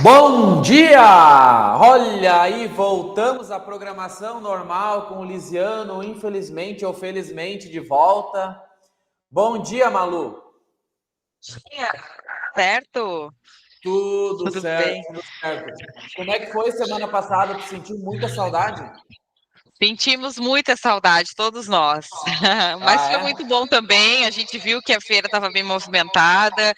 Bom dia! Olha aí, voltamos à programação normal com o Lisiano, infelizmente ou felizmente, de volta. Bom dia, Malu. Dia, certo? Tudo Tudo certo, bem. tudo certo. Como é que foi semana passada? Tu sentiu muita saudade? Sentimos muita saudade, todos nós. Mas Ah, foi muito é? bom também. A gente viu que a feira estava bem movimentada,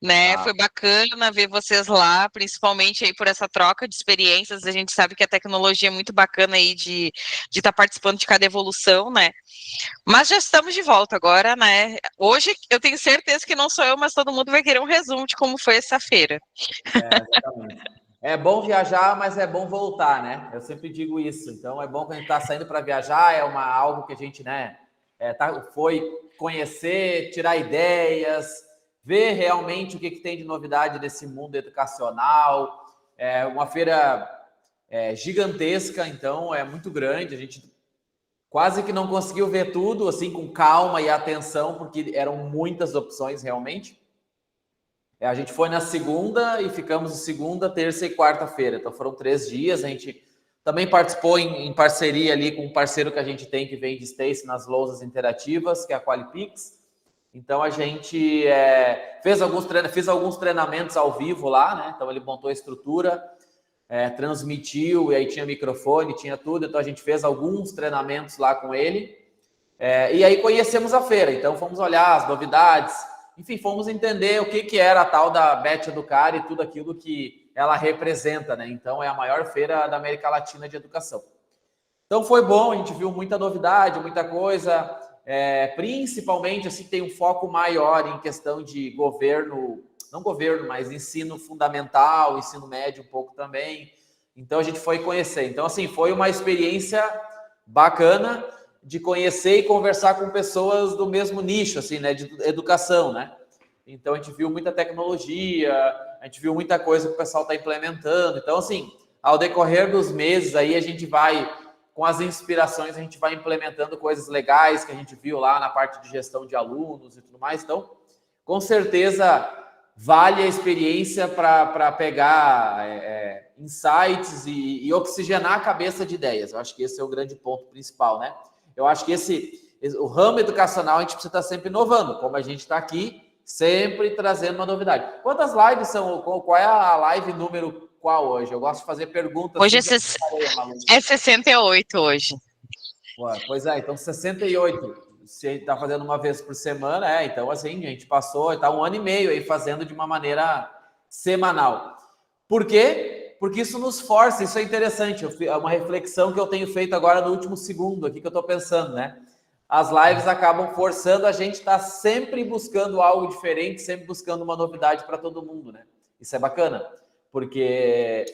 né? Tá. Foi bacana ver vocês lá, principalmente aí por essa troca de experiências. A gente sabe que a tecnologia é muito bacana aí de estar participando de cada evolução, né? Mas já estamos de volta agora, né? Hoje eu tenho certeza que não sou eu, mas todo mundo vai querer um resumo de como foi essa feira. Exatamente. É bom viajar, mas é bom voltar, né? Eu sempre digo isso. Então é bom que a gente está saindo para viajar, é algo que a gente, né, foi conhecer, tirar ideias, ver realmente o que tem de novidade nesse mundo educacional. É uma feira gigantesca, então é muito grande. A gente quase que não conseguiu ver tudo assim com calma e atenção, porque eram muitas opções realmente. A gente foi na segunda e ficamos segunda, terça e quarta-feira. Então foram 3 dias. A gente também participou em parceria ali com um parceiro que a gente tem que vende Stacy nas lousas interativas, que é a Qualipix. Então a gente fez alguns treinamentos ao vivo lá, né? Então ele montou a estrutura, transmitiu, e aí tinha microfone, tinha tudo. Então a gente fez alguns treinamentos lá com ele. E aí conhecemos a feira, então fomos olhar as novidades, enfim, fomos entender o que era a tal da Bet Educar e tudo aquilo que ela representa, né? Então é a maior feira da América Latina de educação. Então foi bom, a gente viu muita novidade, muita coisa, principalmente assim tem um foco maior em questão de governo, não governo, mas ensino fundamental, ensino médio um pouco também. Então a gente foi conhecer. Então assim, foi uma experiência bacana de conhecer e conversar com pessoas do mesmo nicho, assim, né, de educação, né? Então a gente viu muita tecnologia, a gente viu muita coisa que o pessoal está implementando. Então assim, ao decorrer dos meses aí a gente vai com as inspirações, a gente vai implementando coisas legais que a gente viu lá na parte de gestão de alunos e tudo mais. Então, com certeza, vale a experiência para pegar insights e oxigenar a cabeça de ideias. Eu acho que esse é o grande ponto principal, né? Eu acho que o ramo educacional a gente precisa estar sempre inovando, como a gente está aqui, sempre trazendo uma novidade. Quantas lives são? Qual é a live número qual hoje? Eu gosto de fazer perguntas Hoje assim que eu parei, Malu. é 68 hoje. Pois é, então 68. Se a gente está fazendo uma vez por semana, então assim, a gente passou, está 1 ano e meio aí fazendo de uma maneira semanal. Por quê? Porque isso nos força, isso é interessante. É uma reflexão que eu tenho feito agora no último segundo aqui que eu estou pensando, né? As lives acabam forçando a gente estar sempre buscando algo diferente, sempre buscando uma novidade para todo mundo, né? Isso é bacana, porque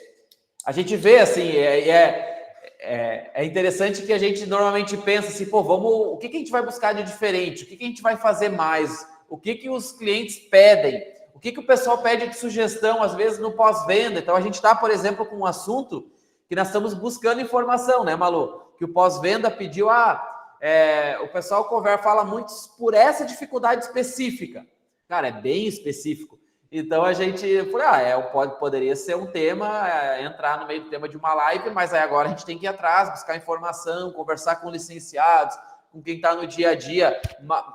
a gente vê assim, é interessante que a gente normalmente pensa assim, pô, o que a gente vai buscar de diferente? O que a gente vai fazer mais? O que os clientes pedem? O que o pessoal pede de sugestão, às vezes, no pós-venda? Então, a gente está, por exemplo, com um assunto que nós estamos buscando informação, né, Malu? Que o pós-venda pediu, o pessoal fala muito por essa dificuldade específica. Cara, é bem específico. Então a gente falou, poderia ser um tema, entrar no meio do tema de uma live, mas aí agora a gente tem que ir atrás, buscar informação, conversar com licenciados, com quem está no dia a dia,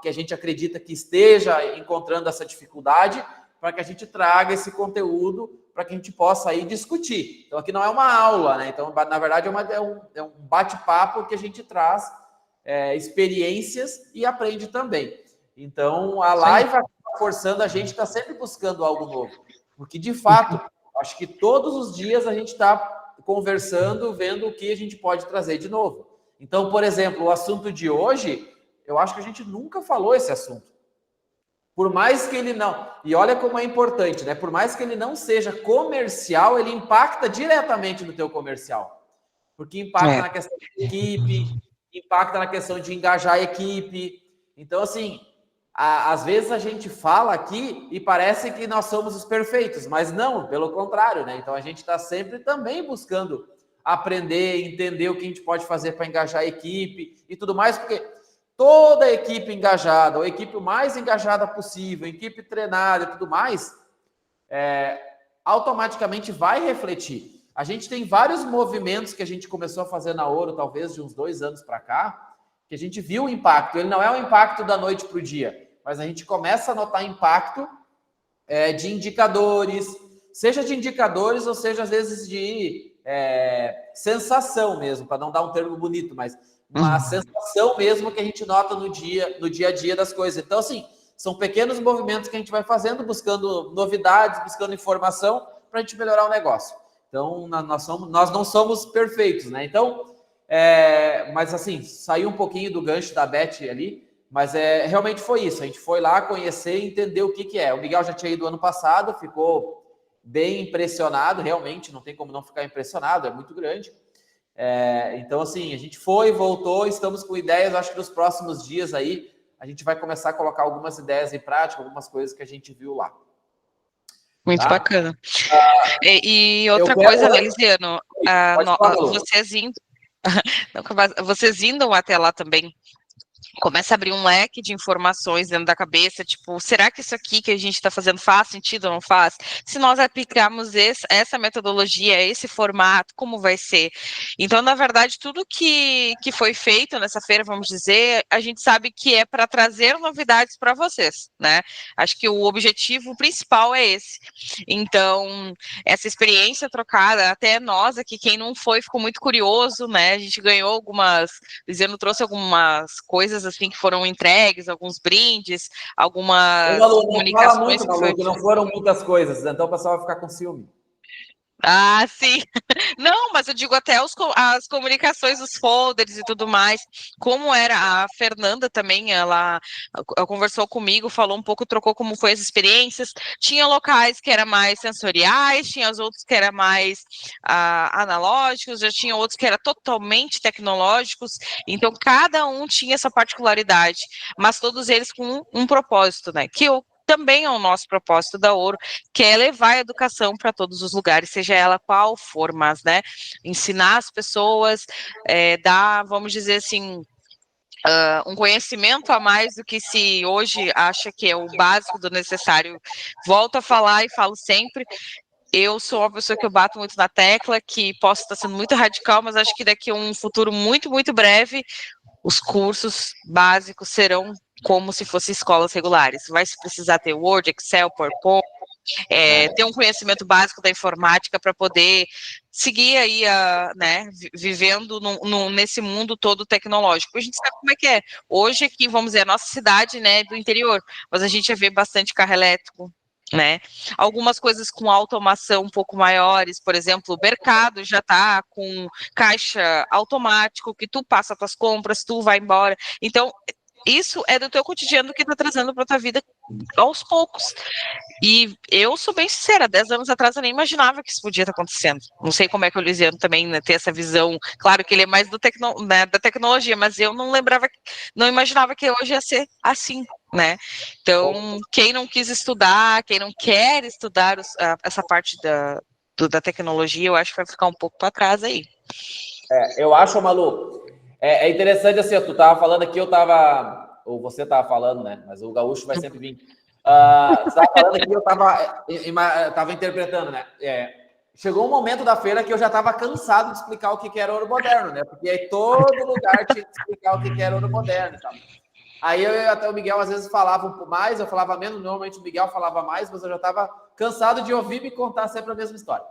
que a gente acredita que esteja encontrando essa dificuldade, para que a gente traga esse conteúdo para que a gente possa aí discutir. Então aqui não é uma aula, né? Então, na verdade, é um bate-papo que a gente traz experiências e aprende também. Então, a Isso aí. live forçando a gente está sempre buscando algo novo. Porque, de fato, acho que todos os dias a gente está conversando, vendo o que a gente pode trazer de novo. Então, por exemplo, o assunto de hoje, eu acho que a gente nunca falou esse assunto. Por mais que ele não. E olha como é importante, né? Por mais que ele não seja comercial, ele impacta diretamente no teu comercial. Porque impacta É. na questão de equipe, impacta na questão de engajar a equipe. Então, assim, às vezes a gente fala aqui e parece que nós somos os perfeitos, mas não, pelo contrário, né? Então a gente está sempre também buscando aprender, entender o que a gente pode fazer para engajar a equipe e tudo mais, porque toda a equipe engajada, ou a equipe mais engajada possível, equipe treinada e tudo mais, automaticamente vai refletir. A gente tem vários movimentos que a gente começou a fazer na Ouro, talvez de uns 2 anos para cá, que a gente viu o impacto. Ele não é um impacto da noite para o dia, mas a gente começa a notar impacto de indicadores, seja de indicadores ou seja, às vezes, de sensação mesmo, para não dar um termo bonito, mas uma sensação mesmo que a gente nota no dia a dia das coisas. Então, assim, são pequenos movimentos que a gente vai fazendo, buscando novidades, buscando informação para a gente melhorar o negócio. Então, nós não somos perfeitos, né? Então, mas assim, saiu um pouquinho do gancho da Beth ali, mas realmente foi isso. A gente foi lá conhecer e entender o que é. O Miguel já tinha ido ano passado, ficou bem impressionado, realmente, não tem como não ficar impressionado, é muito grande. Então, assim, a gente foi, voltou, estamos com ideias, acho que nos próximos dias aí, a gente vai começar a colocar algumas ideias em prática, algumas coisas que a gente viu lá. Muito tá? bacana. E outra coisa, né, Lisiano, vocês indo até lá também, começa a abrir um leque de informações dentro da cabeça, tipo, será que isso aqui que a gente está fazendo faz sentido ou não faz? Se nós aplicarmos essa metodologia, esse formato, como vai ser? Então, na verdade, tudo que foi feito nessa feira, vamos dizer, a gente sabe que é para trazer novidades para vocês, né? Acho que o objetivo principal é esse. Então, essa experiência trocada, até nós aqui, quem não foi, ficou muito curioso, né? A gente ganhou algumas, Luciano trouxe algumas coisas assim que foram entregues, alguns brindes, algumas comunicações. Fala muito, Malu, que não foram muitas coisas, então o pessoal vai ficar com ciúme. Ah, sim. Não, mas eu digo até as comunicações, os folders e tudo mais. Como era a Fernanda também, ela conversou comigo, falou um pouco, trocou como foi as experiências. Tinha locais que eram mais sensoriais, tinha os outros que eram mais analógicos, já tinha outros que eram totalmente tecnológicos. Então, cada um tinha essa particularidade, mas todos eles com um propósito, né? Que também é o nosso propósito da Ouro, que é levar a educação para todos os lugares, seja ela qual for, mas, né, ensinar as pessoas, dar, vamos dizer assim, um conhecimento a mais do que se hoje acha que é o básico do necessário. Volto a falar e falo sempre, eu sou uma pessoa que eu bato muito na tecla, que posso estar sendo muito radical, mas acho que daqui a um futuro muito, muito breve, os cursos básicos serão como se fossem escolas regulares. Vai se precisar ter Word, Excel, PowerPoint, ter um conhecimento básico da informática para poder seguir aí, né, vivendo nesse mundo todo tecnológico. A gente sabe como é que é. Hoje aqui, vamos dizer, a nossa cidade, né, do interior, mas a gente já vê bastante carro elétrico, né? Algumas coisas com automação um pouco maiores, por exemplo, o mercado já está com caixa automático, que tu passa as tuas compras, tu vai embora. Então, isso é do teu cotidiano que está trazendo para a tua vida aos poucos. E eu sou bem sincera, 10 anos atrás eu nem imaginava que isso podia estar acontecendo. Não sei como é que o Luciano também, né, tem essa visão. Claro que ele é mais né, da tecnologia, mas eu não lembrava, não imaginava que hoje ia ser assim, né? Então, quem não quis estudar, quem não quer estudar essa parte da tecnologia, eu acho que vai ficar um pouco para trás aí. Eu acho, Malu, é interessante assim, tu tava falando aqui, ou você tava falando, né? Mas o gaúcho vai sempre vir. Você tava falando aqui, eu tava interpretando, né? Chegou um momento da feira que eu já estava cansado de explicar o que era ouro moderno, né? Porque aí todo lugar tinha que explicar o que era ouro moderno, sabe? Aí até o Miguel às vezes falava um pouco mais, eu falava menos, normalmente o Miguel falava mais, mas eu já estava cansado de ouvir me contar sempre a mesma história.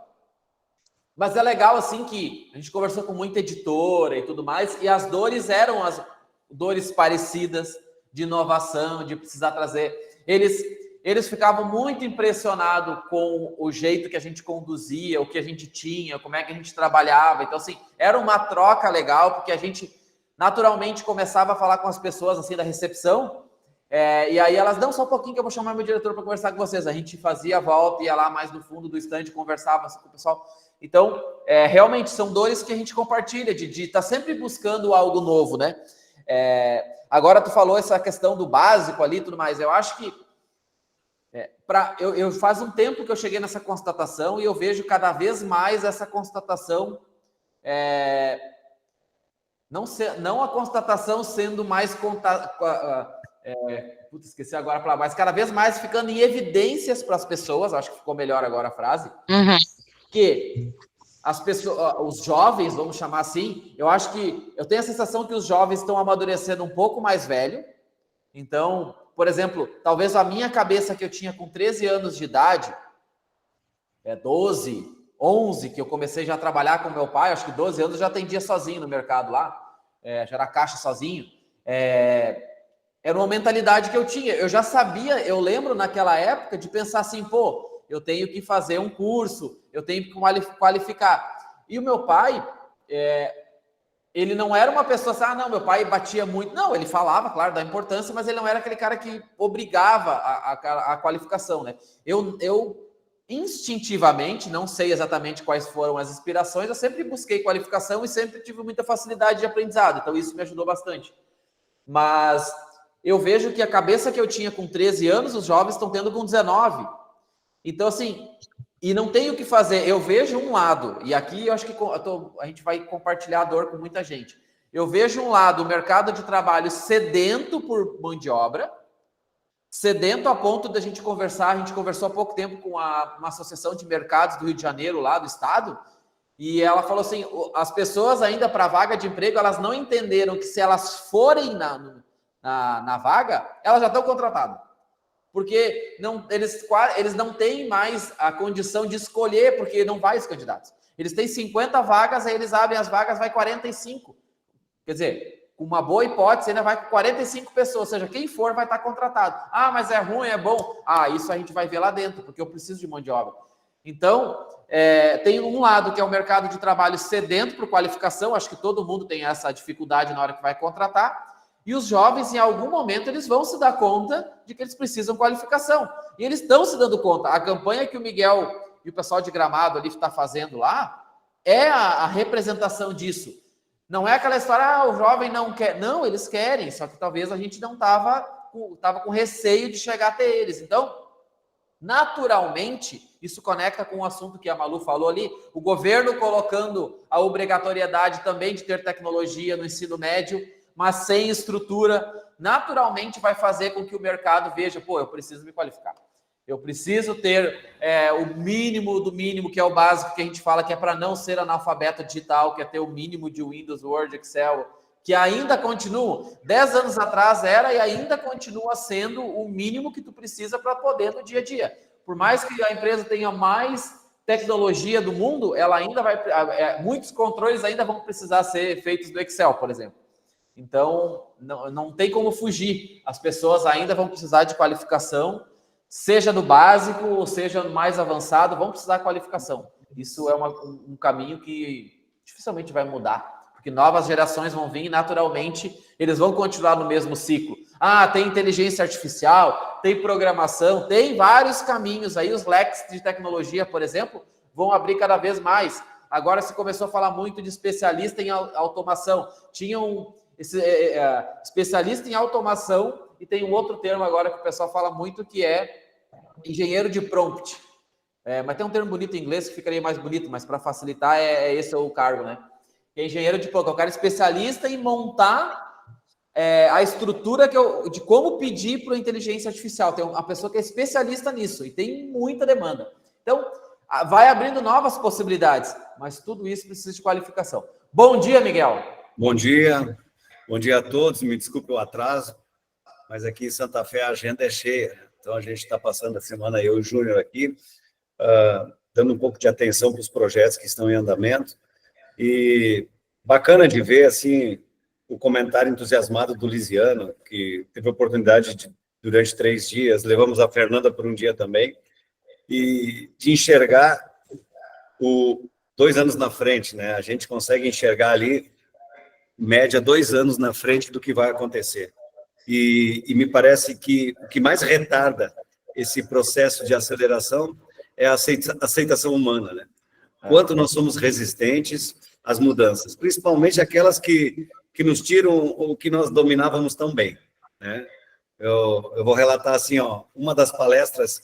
Mas é legal, assim, que a gente conversou com muita editora e tudo mais, e as dores eram as dores parecidas de inovação, de precisar trazer. Eles ficavam muito impressionados com o jeito que a gente conduzia, o que a gente tinha, como é que a gente trabalhava. Então, assim, era uma troca legal, porque a gente naturalmente começava a falar com as pessoas, assim, da recepção, e aí elas, não, só um pouquinho que eu vou chamar meu diretor para conversar com vocês. A gente fazia a volta, ia lá mais no fundo do stand, conversava assim, com o pessoal. Então, realmente, são dores que a gente compartilha, de estar sempre buscando algo novo, né? Agora, tu falou essa questão do básico ali e tudo mais. Eu acho que eu faz um tempo que eu cheguei nessa constatação e eu vejo cada vez mais essa constatação, não a constatação sendo mais Putz, esqueci agora a palavra, mas cada vez mais ficando em evidências para as pessoas, acho que ficou melhor agora a frase, que as pessoas, os jovens, vamos chamar assim, eu tenho a sensação que os jovens estão amadurecendo um pouco mais velho. Então, por exemplo, talvez a minha cabeça que eu tinha com 13 anos de idade, 12, 11, que eu comecei já a trabalhar com meu pai, acho que 12 anos eu já atendia sozinho no mercado lá, já era caixa sozinho, era uma mentalidade que eu tinha. Eu já sabia, eu lembro naquela época de pensar assim, pô, eu tenho que fazer um curso, eu tenho que qualificar. E o meu pai, ele não era uma pessoa assim, não, meu pai batia muito. Não, ele falava, claro, da importância, mas ele não era aquele cara que obrigava a qualificação, né? Eu instintivamente, não sei exatamente quais foram as inspirações, eu sempre busquei qualificação e sempre tive muita facilidade de aprendizado, então isso me ajudou bastante. Mas eu vejo que a cabeça que eu tinha com 13 anos, os jovens estão tendo com 19. Então, assim, e não tem o que fazer. Eu vejo um lado, e aqui eu acho que a gente vai compartilhar a dor com muita gente. Eu vejo um lado, o mercado de trabalho sedento por mão de obra, sedento a ponto da gente conversar. A gente conversou há pouco tempo com uma associação de mercados do Rio de Janeiro, lá do estado, e ela falou assim, as pessoas ainda para vaga de emprego, elas não entenderam que se elas forem na vaga, elas já estão contratadas. Porque eles não têm mais a condição de escolher, porque não vai os candidatos. Eles têm 50 vagas, aí eles abrem as vagas, vai 45. Quer dizer, com uma boa hipótese, ainda vai com 45 pessoas, ou seja, quem for vai estar contratado. Ah, mas é ruim, é bom? Ah, isso a gente vai ver lá dentro, porque eu preciso de mão de obra. Então, tem um lado que é o mercado de trabalho sedento por qualificação, acho que todo mundo tem essa dificuldade na hora que vai contratar, e os jovens, em algum momento, eles vão se dar conta de que eles precisam qualificação. E eles estão se dando conta. A campanha que o Miguel e o pessoal de Gramado ali está fazendo lá é a representação disso. Não é aquela história, o jovem não quer. Não, eles querem, só que talvez a gente não estava com receio de chegar até eles. Então, naturalmente, isso conecta com o assunto que a Malu falou ali, o governo colocando a obrigatoriedade também de ter tecnologia no ensino médio, mas sem estrutura, naturalmente vai fazer com que o mercado veja, pô, eu preciso me qualificar. Eu preciso ter o mínimo do mínimo, que é o básico que a gente fala, que é para não ser analfabeto digital, que é ter o mínimo de Windows, Word, Excel, que ainda continuam. 10 anos atrás era e ainda continua sendo o mínimo que tu precisa para poder no dia a dia. Por mais que a empresa tenha mais tecnologia do mundo, ela ainda vai... muitos controles ainda vão precisar ser feitos no Excel, por exemplo. Então, não tem como fugir. As pessoas ainda vão precisar de qualificação, seja no básico, ou seja no mais avançado, vão precisar de qualificação. Isso é um caminho que dificilmente vai mudar, porque novas gerações vão vir e, naturalmente, eles vão continuar no mesmo ciclo. Ah, tem inteligência artificial, tem programação, tem vários caminhos aí. Os leques de tecnologia, por exemplo, vão abrir cada vez mais. Agora se começou a falar muito de especialista em automação. Tinha especialista em automação, e tem um outro termo agora que o pessoal fala muito, que é engenheiro de prompt. Mas tem um termo bonito em inglês que ficaria mais bonito, mas para facilitar, esse é o cargo, né? Que é engenheiro de prompt, é o cara especialista em montar a estrutura de como pedir para a inteligência artificial. Tem uma pessoa que é especialista nisso e tem muita demanda. Então, vai abrindo novas possibilidades, mas tudo isso precisa de qualificação. Bom dia, Miguel. Bom dia. Bom dia a todos, me desculpe o atraso, mas aqui em Santa Fé a agenda é cheia, então a gente está passando a semana, eu e o Júnior aqui, dando um pouco de atenção para os projetos que estão em andamento, e bacana de ver, assim, o comentário entusiasmado do Lisiano, que teve a oportunidade de, durante 3 dias, levamos a Fernanda por um dia também, e de enxergar 2 anos na frente, né? A gente consegue enxergar ali média 2 anos na frente do que vai acontecer. E me parece que o que mais retarda esse processo de aceleração é a aceitação humana, né? Quanto nós somos resistentes às mudanças, principalmente aquelas que nos tiram o que nós dominávamos tão bem, né? Eu vou relatar assim, uma das palestras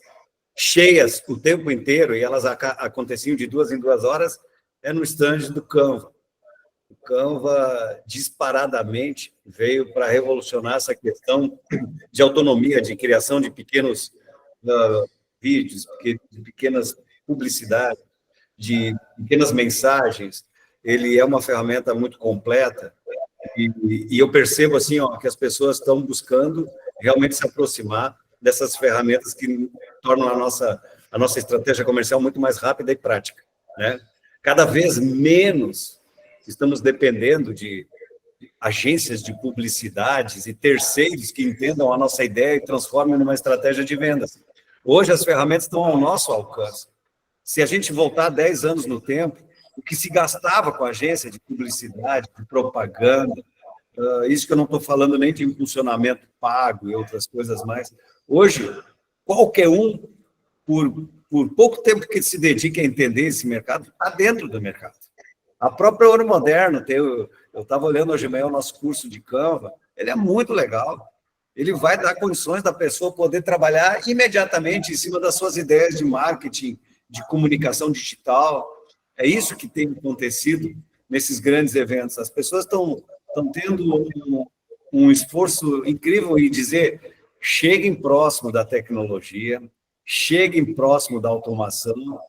cheias o tempo inteiro, e elas aconteciam de 2 em 2 horas, no stand do Canva. O Canva disparadamente veio para revolucionar essa questão de autonomia, de criação de pequenos vídeos, de pequenas publicidades, de pequenas mensagens. Ele é uma ferramenta muito completa e eu percebo assim, ó, que as pessoas estão buscando realmente se aproximar dessas ferramentas que tornam a nossa estratégia comercial muito mais rápida e prática, né? Cada vez menos estamos dependendo de agências de publicidades e terceiros que entendam a nossa ideia e transformem numa estratégia de vendas. Hoje as ferramentas estão ao nosso alcance. Se a gente voltar 10 anos no tempo, o que se gastava com agência de publicidade, de propaganda, isso que eu não estou falando nem de impulsionamento pago e outras coisas mais. Hoje, qualquer um, por pouco tempo que se dedique a entender esse mercado, está dentro do mercado. A própria Ouro Moderno, eu estava olhando hoje de manhã o nosso curso de Canva, ele é muito legal. Ele vai dar condições da pessoa poder trabalhar imediatamente em cima das suas ideias de marketing, de comunicação digital. É isso que tem acontecido nesses grandes eventos. As pessoas estão tendo um esforço incrível em dizer: cheguem próximo da tecnologia, cheguem próximo da automação,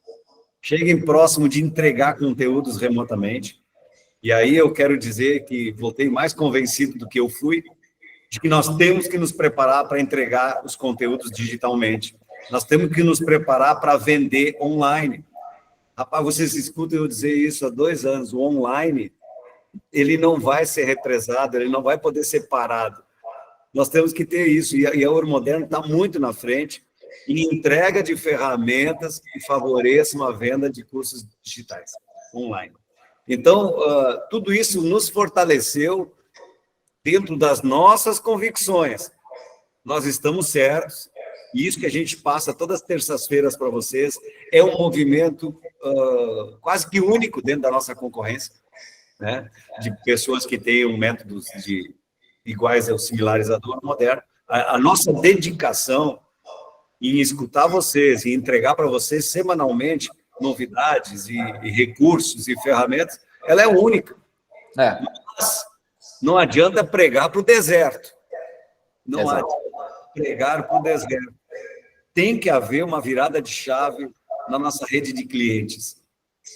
cheguem próximo de entregar conteúdos remotamente. E aí eu quero dizer que voltei mais convencido do que eu fui, de que nós temos que nos preparar para entregar os conteúdos digitalmente. Nós temos que nos preparar para vender online. Rapaz, vocês escutam eu dizer isso há 2 anos. O online, ele não vai ser represado, ele não vai poder ser parado. Nós temos que ter isso. E a Ouro Moderno está muito na frente em entrega de ferramentas que favoreçam a venda de cursos digitais online. Então, tudo isso nos fortaleceu dentro das nossas convicções. Nós estamos certos, e isso que a gente passa todas as terças-feiras para vocês é um movimento quase que único dentro da nossa concorrência, né? De pessoas que tenham métodos iguais ou similares à Ouro Moderno. A nossa dedicação em escutar vocês e entregar para vocês semanalmente novidades e recursos e ferramentas, ela é única. Mas não adianta pregar para o deserto. Não adianta pregar para o deserto. Tem que haver uma virada de chave na nossa rede de clientes.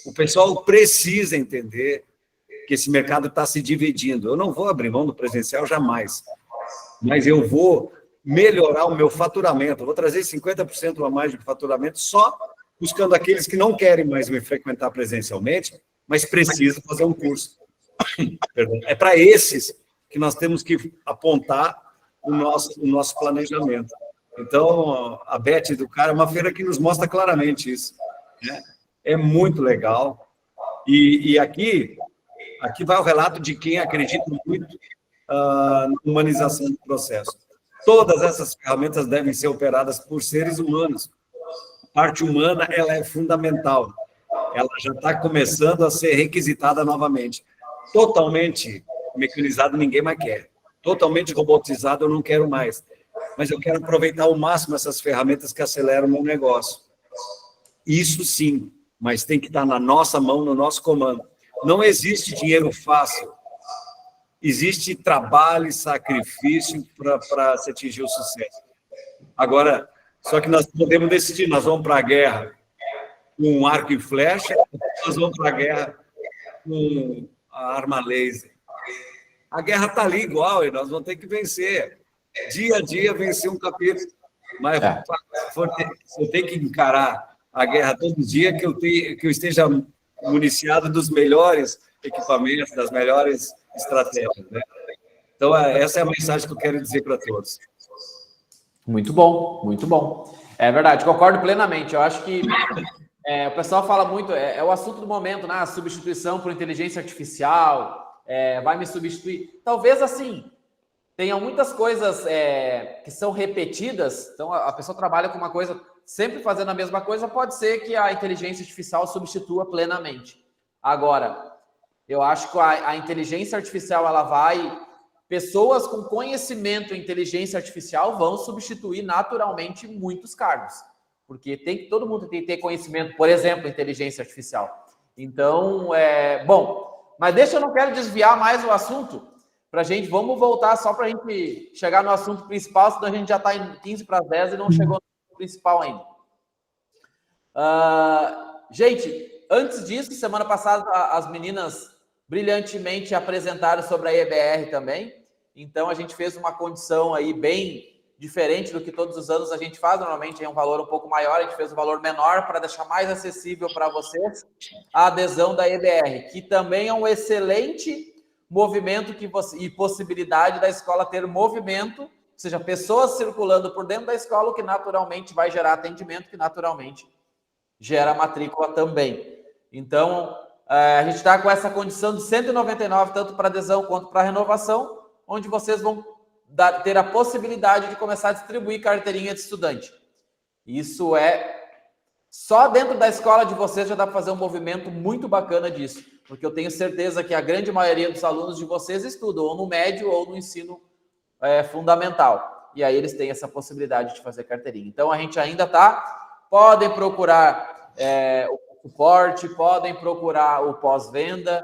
O pessoal precisa entender que esse mercado está se dividindo. Eu não vou abrir mão do presencial jamais, mas eu vou melhorar o meu faturamento. Eu vou trazer 50% a mais de faturamento só buscando aqueles que não querem mais me frequentar presencialmente, mas precisam fazer um curso. Perdão. É para esses que nós temos que apontar o nosso planejamento. Então, a Beth do Cara é uma feira que nos mostra claramente isso, né? É muito legal. E aqui vai o relato de quem acredita muito na humanização do processo. Todas essas ferramentas devem ser operadas por seres humanos. A parte humana, ela é fundamental. Ela já está começando a ser requisitada novamente. Totalmente mecanizado, ninguém mais quer. Totalmente robotizado, eu não quero mais. Mas eu quero aproveitar ao máximo essas ferramentas que aceleram o meu negócio. Isso sim, mas tem que estar na nossa mão, no nosso comando. Não existe dinheiro fácil. Existe trabalho e sacrifício para se atingir o sucesso. Agora, só que nós podemos decidir, nós vamos para a guerra com arco e flecha, nós vamos para a guerra com a arma laser. A guerra está ali igual, e nós vamos ter que vencer. Dia a dia, vencer um capítulo. Mas se eu tenho que encarar a guerra todo dia, que eu esteja municiado dos melhores equipamentos, das melhores estratégias, né? Então, essa é a mensagem que eu quero dizer para todos. Muito bom, muito bom. É verdade, concordo plenamente. Eu acho que o pessoal fala muito, é o assunto do momento, né? A substituição por inteligência artificial, vai me substituir. Talvez, assim, tenham muitas coisas que são repetidas, então a pessoa trabalha com uma coisa, sempre fazendo a mesma coisa, pode ser que a inteligência artificial substitua plenamente. Agora, eu acho que a inteligência artificial, pessoas com conhecimento em inteligência artificial vão substituir naturalmente muitos cargos, porque todo mundo tem que ter conhecimento, por exemplo, inteligência artificial. Então, bom, Mas eu não quero desviar mais o assunto para a gente. Vamos voltar só para a gente chegar no assunto principal, senão a gente já está em 15 para as 10 e não chegou no principal ainda. Gente, antes disso, semana passada as meninas brilhantemente apresentaram sobre a EBR também. Então a gente fez uma condição aí bem diferente do que todos os anos a gente faz. Normalmente é um valor um pouco maior, a gente fez um valor menor para deixar mais acessível para vocês a adesão da EBR, que também é um excelente movimento e possibilidade da escola ter movimento, ou seja, pessoas circulando por dentro da escola, o que naturalmente vai gerar atendimento, que naturalmente gera matrícula também. Então, a gente está com essa condição de 199, tanto para adesão quanto para renovação, onde vocês vão ter a possibilidade de começar a distribuir carteirinha de estudante. Isso só dentro da escola de vocês já dá para fazer um movimento muito bacana disso, porque eu tenho certeza que a grande maioria dos alunos de vocês estudam ou no médio ou no ensino fundamental. E aí eles têm essa possibilidade de fazer carteirinha. Então, a gente ainda podem procurar o suporte, podem procurar o pós-venda.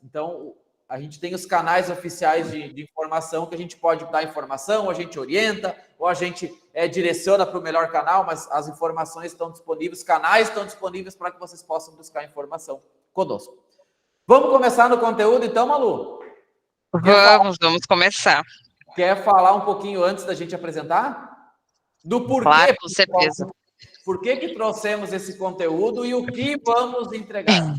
Então, a gente tem os canais oficiais de informação que a gente pode dar informação, a gente orienta, ou a gente direciona para o melhor canal, mas as informações estão disponíveis, os canais estão disponíveis para que vocês possam buscar informação conosco. Vamos começar no conteúdo, então, Malu? Vamos começar. Quer falar um pouquinho antes da gente apresentar? Do porquê? Claro, com certeza. Por que trouxemos esse conteúdo e o que vamos entregar?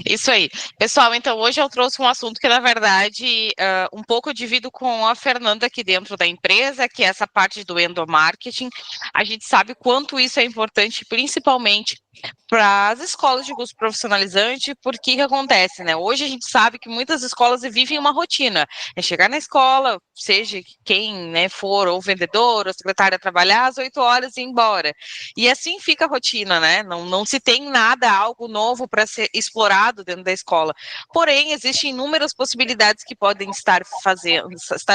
Isso aí. Pessoal, então hoje eu trouxe um assunto que, na verdade, um pouco eu divido com a Fernanda aqui dentro da empresa, que é essa parte do endomarketing. A gente sabe quanto isso é importante, principalmente para as escolas de curso profissionalizante, porque que acontece, né? Hoje a gente sabe que muitas escolas vivem uma rotina. É chegar na escola, seja quem, né, for, ou vendedor, ou secretária, trabalhar às 8 horas e ir embora. E assim fica a rotina, né? Não se tem nada, algo novo para ser explorado dentro da escola. Porém, existem inúmeras possibilidades que podem estar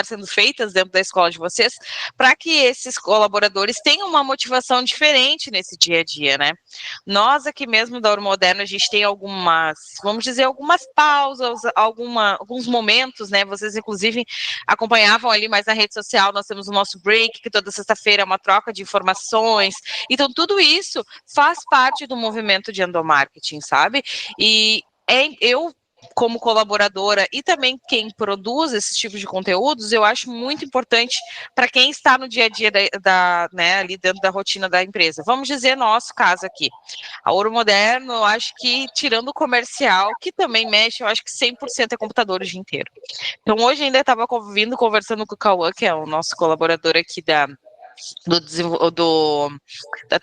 sendo feitas dentro da escola de vocês, para que esses colaboradores tenham uma motivação diferente nesse dia a dia, né? Nós aqui mesmo da Ouro Moderno, a gente tem algumas pausas, alguns momentos, né? Vocês, inclusive, acompanhavam ali mais na rede social, nós temos o nosso break, que toda sexta-feira é uma troca de informações. Então, tudo isso faz parte do movimento de endomarketing, sabe? E eu, como colaboradora e também quem produz esses tipos de conteúdos, eu acho muito importante para quem está no dia a dia né, ali dentro da rotina da empresa. Vamos dizer nosso caso aqui. A Ouro Moderno, eu acho que, tirando o comercial, que também mexe, eu acho que 100% é computador o dia inteiro. Então, hoje ainda estava conversando com o Cauã, que é o nosso colaborador aqui da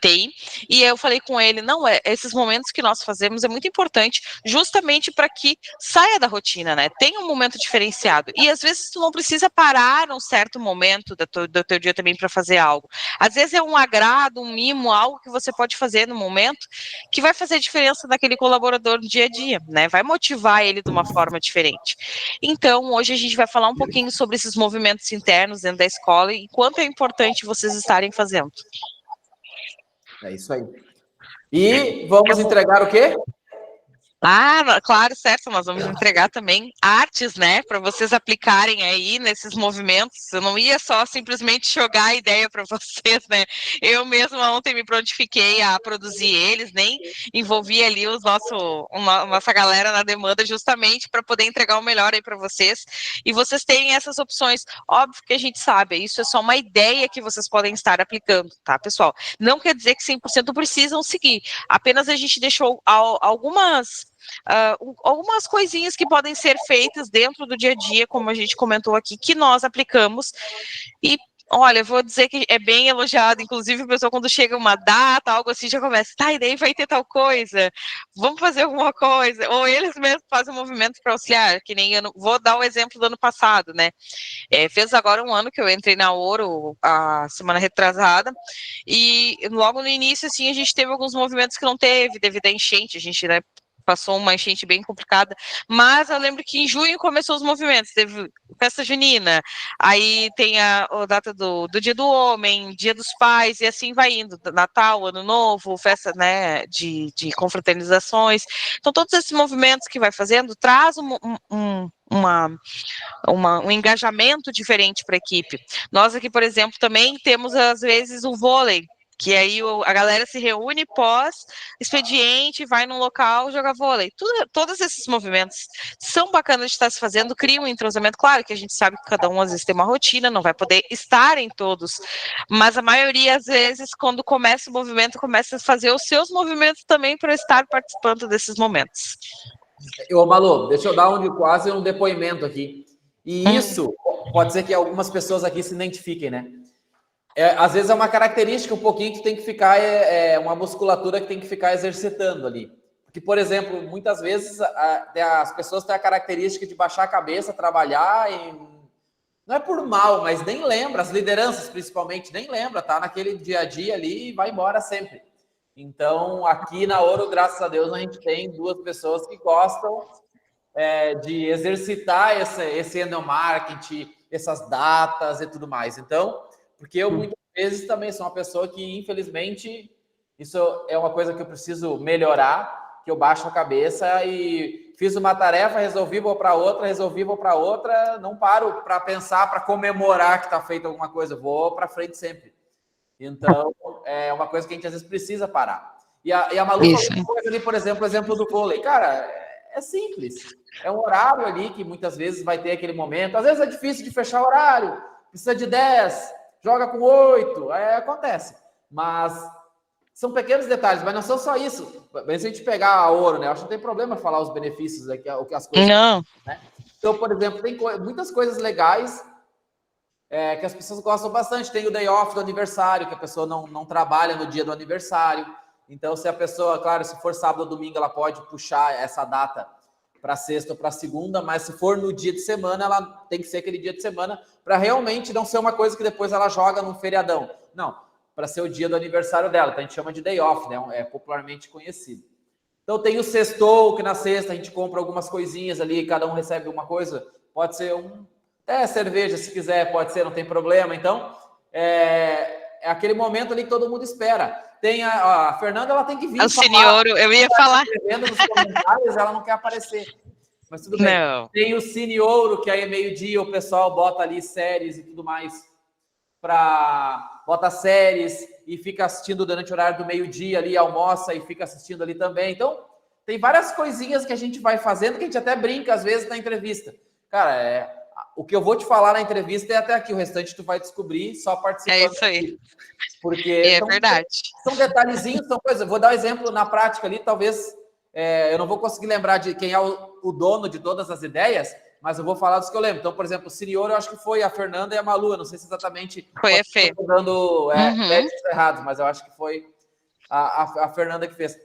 TI, e eu falei com ele, esses momentos que nós fazemos é muito importante, justamente para que saia da rotina, né, tenha um momento diferenciado, e às vezes tu não precisa parar um certo momento do teu dia também para fazer algo, às vezes é um agrado, um mimo, algo que você pode fazer no momento, que vai fazer diferença naquele colaborador no dia a dia, né, vai motivar ele de uma forma diferente. Então, hoje a gente vai falar um pouquinho sobre esses movimentos internos dentro da escola e quanto é importante vocês estarem fazendo. É isso aí. E vamos entregar o quê? Claro, certo, nós vamos entregar também artes, né, para vocês aplicarem aí nesses movimentos. Eu não ia só simplesmente jogar a ideia para vocês, né, eu mesma ontem me prontifiquei a produzir eles, nem envolvi ali nossa galera na demanda justamente para poder entregar o melhor aí para vocês, e vocês terem essas opções. Óbvio que a gente sabe, isso é só uma ideia que vocês podem estar aplicando, tá, pessoal? Não quer dizer que 100% precisam seguir, apenas a gente deixou algumas coisinhas que podem ser feitas dentro do dia a dia, como a gente comentou aqui, que nós aplicamos, e olha, eu vou dizer que é bem elogiado, inclusive o pessoal quando chega uma data, algo assim, já começa, e daí vai ter tal coisa, vamos fazer alguma coisa, ou eles mesmos fazem um movimento para auxiliar, que nem vou dar o exemplo do ano passado, né, fez agora um ano que eu entrei na Ouro, a semana retrasada, e logo no início, assim, a gente teve alguns movimentos que não teve, devido à enchente, a gente, né, passou uma enchente bem complicada, mas eu lembro que em junho começou os movimentos, teve festa junina, aí tem a data do Dia do Homem, Dia dos Pais, e assim vai indo, Natal, Ano Novo, festa, né, de confraternizações. Então, todos esses movimentos que vai fazendo traz um engajamento diferente para a equipe. Nós aqui, por exemplo, também temos, às vezes, o vôlei, que aí a galera se reúne pós-expediente, vai num local jogar vôlei. Todos esses movimentos são bacanas de estar se fazendo, criam um entrosamento. Claro que a gente sabe que cada um, às vezes, tem uma rotina, não vai poder estar em todos, mas a maioria, às vezes, quando começa o movimento, começa a fazer os seus movimentos também para estar participando desses momentos. Ô, Malu, deixa eu dar quase um depoimento aqui. E isso, pode ser que algumas pessoas aqui se identifiquem, né? Às vezes é uma característica um pouquinho que tem que ficar, uma musculatura que tem que ficar exercitando ali. Porque, por exemplo, muitas vezes as pessoas têm a característica de baixar a cabeça, trabalhar, não é por mal, mas nem lembra, as lideranças principalmente, nem lembra, tá naquele dia a dia ali e vai embora sempre. Então, aqui na Ouro, graças a Deus, a gente tem 2 pessoas que gostam de exercitar esse endomarketing, essas datas e tudo mais. Então, porque eu muitas vezes também sou uma pessoa que, infelizmente, isso é uma coisa que eu preciso melhorar, que eu baixo a cabeça e fiz uma tarefa, resolvi, vou para outra, não paro para pensar, para comemorar que está feita alguma coisa, vou para frente sempre. Então, é uma coisa que a gente às vezes precisa parar. E a Malu falou uma coisa ali, por exemplo, o exemplo do vôlei. Cara, é simples. É um horário ali que muitas vezes vai ter aquele momento. Às vezes é difícil de fechar horário, precisa de 10, joga com 8, acontece. Mas são pequenos detalhes, mas não são só isso. Se a gente pegar a Ouro, né? Eu acho que não tem problema falar os benefícios aqui, as coisas. Não. Né? Então, por exemplo, tem muitas coisas legais que as pessoas gostam bastante. Tem o day off do aniversário, que a pessoa não trabalha no dia do aniversário. Então, se a pessoa, claro, se for sábado ou domingo, ela pode puxar essa data para sexta ou para segunda, mas se for no dia de semana, ela tem que ser aquele dia de semana para realmente não ser uma coisa que depois ela joga num feriadão. Não, para ser o dia do aniversário dela. Então, a gente chama de day off, né? É popularmente conhecido. Então, tem o sextou, que na sexta a gente compra algumas coisinhas ali, cada um recebe uma coisa. Pode ser cerveja, se quiser, pode ser, não tem problema. Então, é aquele momento ali que todo mundo espera. Tem a Fernanda, ela tem que vir. O senhor, eu ia falar. Nos comentários, ela não quer aparecer. Mas tudo bem. Não. Tem o Cine Ouro, que aí é meio-dia, o pessoal bota ali séries e tudo mais. Bota séries e fica assistindo durante o horário do meio-dia ali, almoça e fica assistindo ali também. Então, tem várias coisinhas que a gente vai fazendo, que a gente até brinca às vezes na entrevista. Cara, o que eu vou te falar na entrevista é até aqui, o restante tu vai descobrir só participando. É isso aí. Porque verdade. São detalhezinhos, são coisas. Vou dar um exemplo na prática ali, talvez eu não vou conseguir lembrar de quem é o dono de todas as ideias, mas eu vou falar dos que eu lembro. Então, por exemplo, o Senior, eu acho que foi a Fernanda e a Malu, eu não sei se exatamente... Foi a Fê. Estou dando créditos errados, mas eu acho que foi a Fernanda que fez.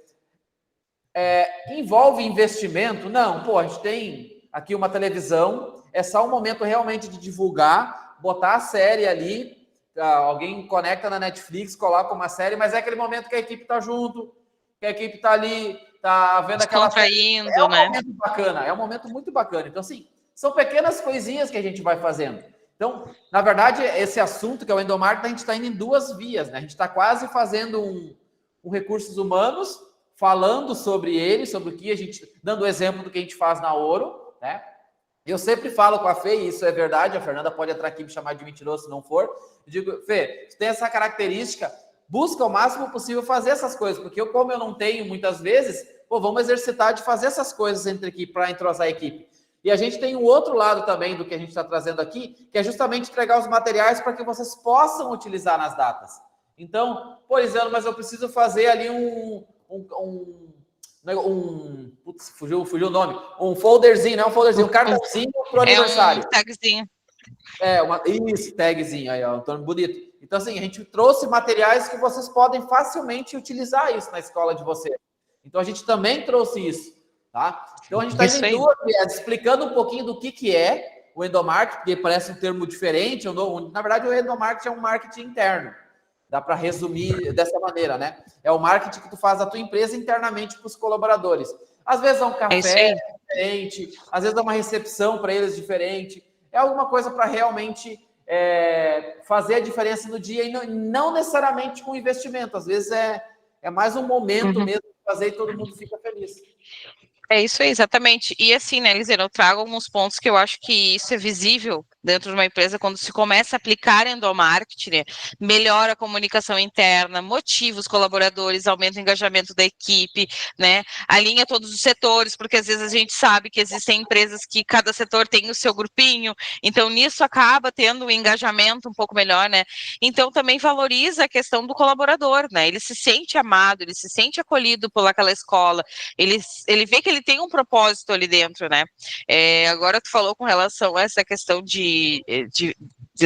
Envolve investimento? Não, a gente tem aqui uma televisão, é só um momento realmente de divulgar, botar a série ali, alguém conecta na Netflix, coloca uma série, mas é aquele momento que a equipe está junto, que a equipe está ali, está vendo aquela série. É um momento bacana, é um momento muito bacana. Então, assim, são pequenas coisinhas que a gente vai fazendo. Então, na verdade, esse assunto que é o endomarketing, a gente está indo em 2 vias, né? A gente está quase fazendo um recursos humanos, falando sobre ele, sobre o que a gente, dando o exemplo do que a gente faz na Ouro, né? Eu sempre falo com a Fê, e isso é verdade, a Fernanda pode entrar aqui e me chamar de mentiroso se não for. Eu digo, Fê, você tem essa característica, busca o máximo possível fazer essas coisas, porque como eu não tenho muitas vezes, vamos exercitar de fazer essas coisas entre equipe, para entrosar a equipe. E a gente tem um outro lado também do que a gente está trazendo aqui, que é justamente entregar os materiais para que vocês possam utilizar nas datas. Então, por exemplo, mas eu preciso fazer ali putz, fugiu o nome, um folderzinho, não é um folderzinho, um cartãozinho para o aniversário. Um tagzinho. Isso, tagzinho, aí, ó, um nome bonito. Então, assim, a gente trouxe materiais que vocês podem facilmente utilizar isso na escola de vocês. Então, a gente também trouxe isso, tá? Então, a gente está indo em 2 viés, explicando um pouquinho do que é o endomarketing, porque parece um termo diferente. Na verdade, o endomarketing é um marketing interno. Dá para resumir dessa maneira, né? É o marketing que tu faz da tua empresa internamente para os colaboradores. Às vezes é um É isso café aí. diferente, às vezes é uma recepção para eles diferente. É alguma coisa para realmente fazer a diferença no dia, e não necessariamente com investimento. Às vezes é mais um momento Uhum. mesmo de fazer e todo mundo fica feliz. É isso aí, exatamente. E assim, né, Lisena, eu trago alguns pontos que eu acho que isso é visível dentro de uma empresa quando se começa a aplicar endomarketing, né? Melhora a comunicação interna, motiva os colaboradores, aumenta o engajamento da equipe, né? Alinha todos os setores, porque às vezes a gente sabe que existem empresas que cada setor tem o seu grupinho, então nisso acaba tendo um engajamento um pouco melhor, né? Então também valoriza a questão do colaborador, né? Ele se sente amado, ele se sente acolhido por aquela escola, ele vê que ele tem um propósito ali dentro, né? Agora tu falou com relação a essa questão de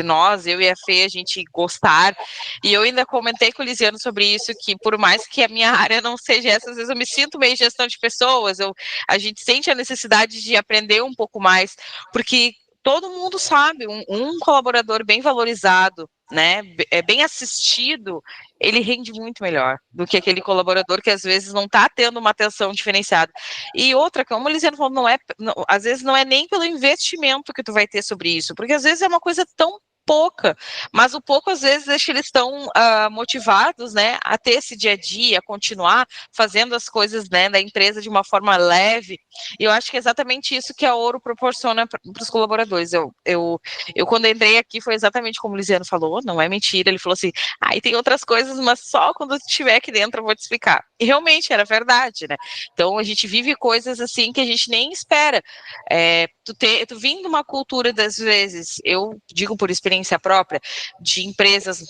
nós, eu e a Fê, a gente gostar, e eu ainda comentei com o Lisiano sobre isso, que por mais que a minha área não seja essa, às vezes eu me sinto meio gestão de pessoas, a gente sente a necessidade de aprender um pouco mais, porque todo mundo sabe, um colaborador bem valorizado, né, bem assistido, ele rende muito melhor do que aquele colaborador que às vezes não está tendo uma atenção diferenciada. E outra, como o Lisiano falou, às vezes não é nem pelo investimento que tu vai ter sobre isso, porque às vezes é uma coisa tão pouca, mas o pouco às vezes deixa eles tão motivados, né, a ter esse dia a dia, a continuar fazendo as coisas, né, da empresa de uma forma leve. E eu acho que é exatamente isso que a Ouro proporciona para os colaboradores. Eu quando entrei aqui foi exatamente como o Lisiano falou, não é mentira, ele falou assim, aí tem outras coisas, mas só quando tu estiver aqui dentro eu vou te explicar. E realmente era verdade, né? Então a gente vive coisas assim que a gente nem espera. Tu vindo de uma cultura, das vezes, eu digo por experiência própria, de empresas,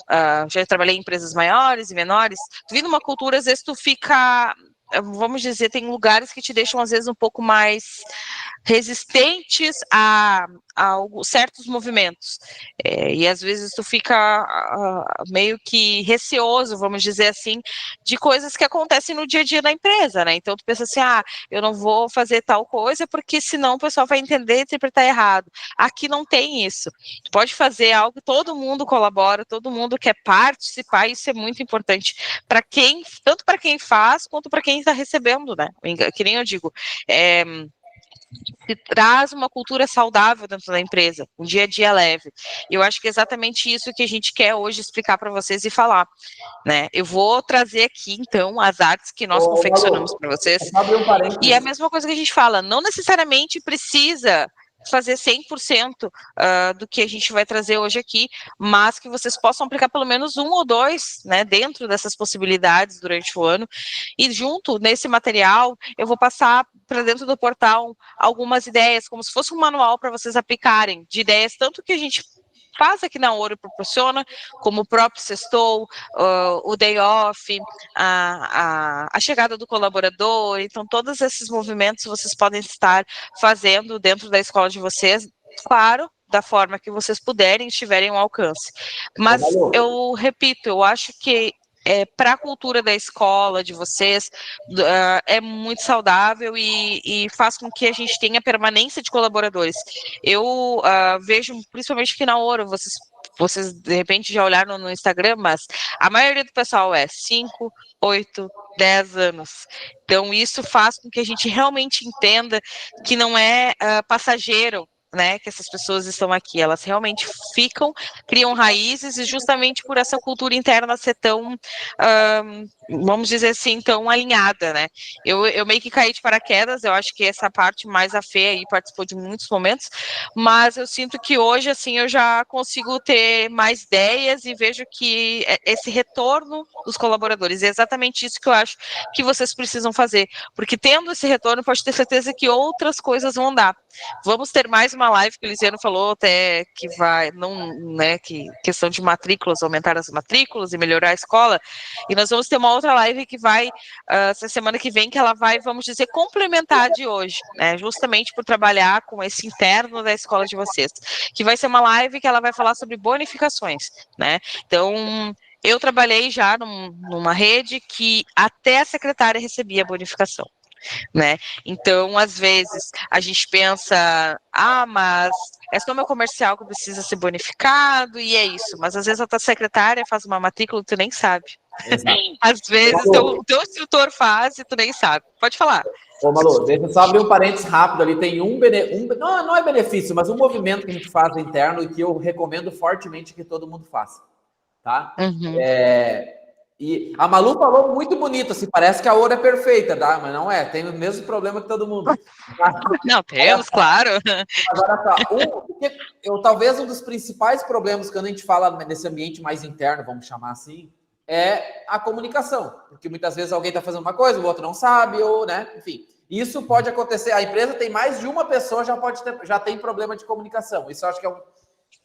já trabalhei em empresas maiores e menores, tu vindo de uma cultura, às vezes tu fica, vamos dizer, tem lugares que te deixam às vezes um pouco mais resistentes a certos movimentos. E às vezes tu fica meio que receoso, vamos dizer assim, de coisas que acontecem no dia a dia da empresa, né? Então tu pensa assim, eu não vou fazer tal coisa porque senão o pessoal vai entender e interpretar errado. Aqui não tem isso. Tu pode fazer algo, todo mundo colabora, todo mundo quer participar, isso é muito importante para quem, tanto para quem faz quanto para quem está recebendo, né? Que nem eu digo, se traz uma cultura saudável dentro da empresa, um dia a dia leve. E eu acho que é exatamente isso que a gente quer hoje explicar para vocês e falar, né? Eu vou trazer aqui, então, as artes que nós Ô, confeccionamos Malu, para vocês. só abrir um E é a parênteses. mesma coisa que a gente fala, não necessariamente precisa fazer 100% do que a gente vai trazer hoje aqui, mas que vocês possam aplicar pelo menos um ou dois, né, dentro dessas possibilidades durante o ano. E junto nesse material, eu vou passar para dentro do portal algumas ideias, como se fosse um manual para vocês aplicarem, de ideias tanto que a gente faz aqui na Ouro proporciona, como o próprio Sextou, o Day Off, a chegada do colaborador, então todos esses movimentos vocês podem estar fazendo dentro da escola de vocês, claro, da forma que vocês puderem, estiverem ao alcance. Ô, Mas Malu, eu repito, eu acho que para a cultura da escola, de vocês, é muito saudável e faz com que a gente tenha permanência de colaboradores. Eu vejo, principalmente aqui na Ouro, vocês de repente já olharam no Instagram, mas a maioria do pessoal é 5, 8, 10 anos. Então, isso faz com que a gente realmente entenda que não é passageiro, né, que essas pessoas estão aqui, elas realmente ficam, criam raízes e justamente por essa cultura interna ser tão, vamos dizer assim, tão alinhada, né? Eu meio que caí de paraquedas, eu acho que essa parte mais a Fê aí participou de muitos momentos, mas eu sinto que hoje, assim, eu já consigo ter mais ideias e vejo que esse retorno dos colaboradores é exatamente isso que eu acho que vocês precisam fazer, porque tendo esse retorno, pode ter certeza que outras coisas vão dar. Vamos ter mais uma live que o Lisiano falou até que vai, não, né, que questão de matrículas, aumentar as matrículas e melhorar a escola, e nós vamos ter uma outra live que vai, essa semana que vem, que ela vai, vamos dizer, complementar a de hoje, né, justamente por trabalhar com esse interno da escola de vocês, que vai ser uma live que ela vai falar sobre bonificações, né, então... Eu trabalhei já numa rede que até a secretária recebia bonificação. né? Então, às vezes, a gente pensa, mas é só meu comercial que precisa ser bonificado, e é isso. Mas, às vezes, a tua secretária faz uma matrícula e tu nem sabe. Exato. Às vezes, o teu instrutor faz e tu nem sabe. Pode falar. Ô, Malu, deixa eu só abrir um parênteses rápido ali. Tem não é benefício, mas um movimento que a gente faz interno e que eu recomendo fortemente que todo mundo faça, tá? Uhum. E a Malu falou muito bonito, assim, parece que a Ouro é perfeita, tá? Mas não é, tem o mesmo problema que todo mundo. Não, temos, claro. Agora tá, talvez um dos principais problemas quando a gente fala nesse ambiente mais interno, vamos chamar assim, é a comunicação. Porque muitas vezes alguém está fazendo uma coisa, o outro não sabe, ou, né, enfim. Isso pode acontecer. A empresa tem mais de uma pessoa, já tem problema de comunicação. Isso eu acho que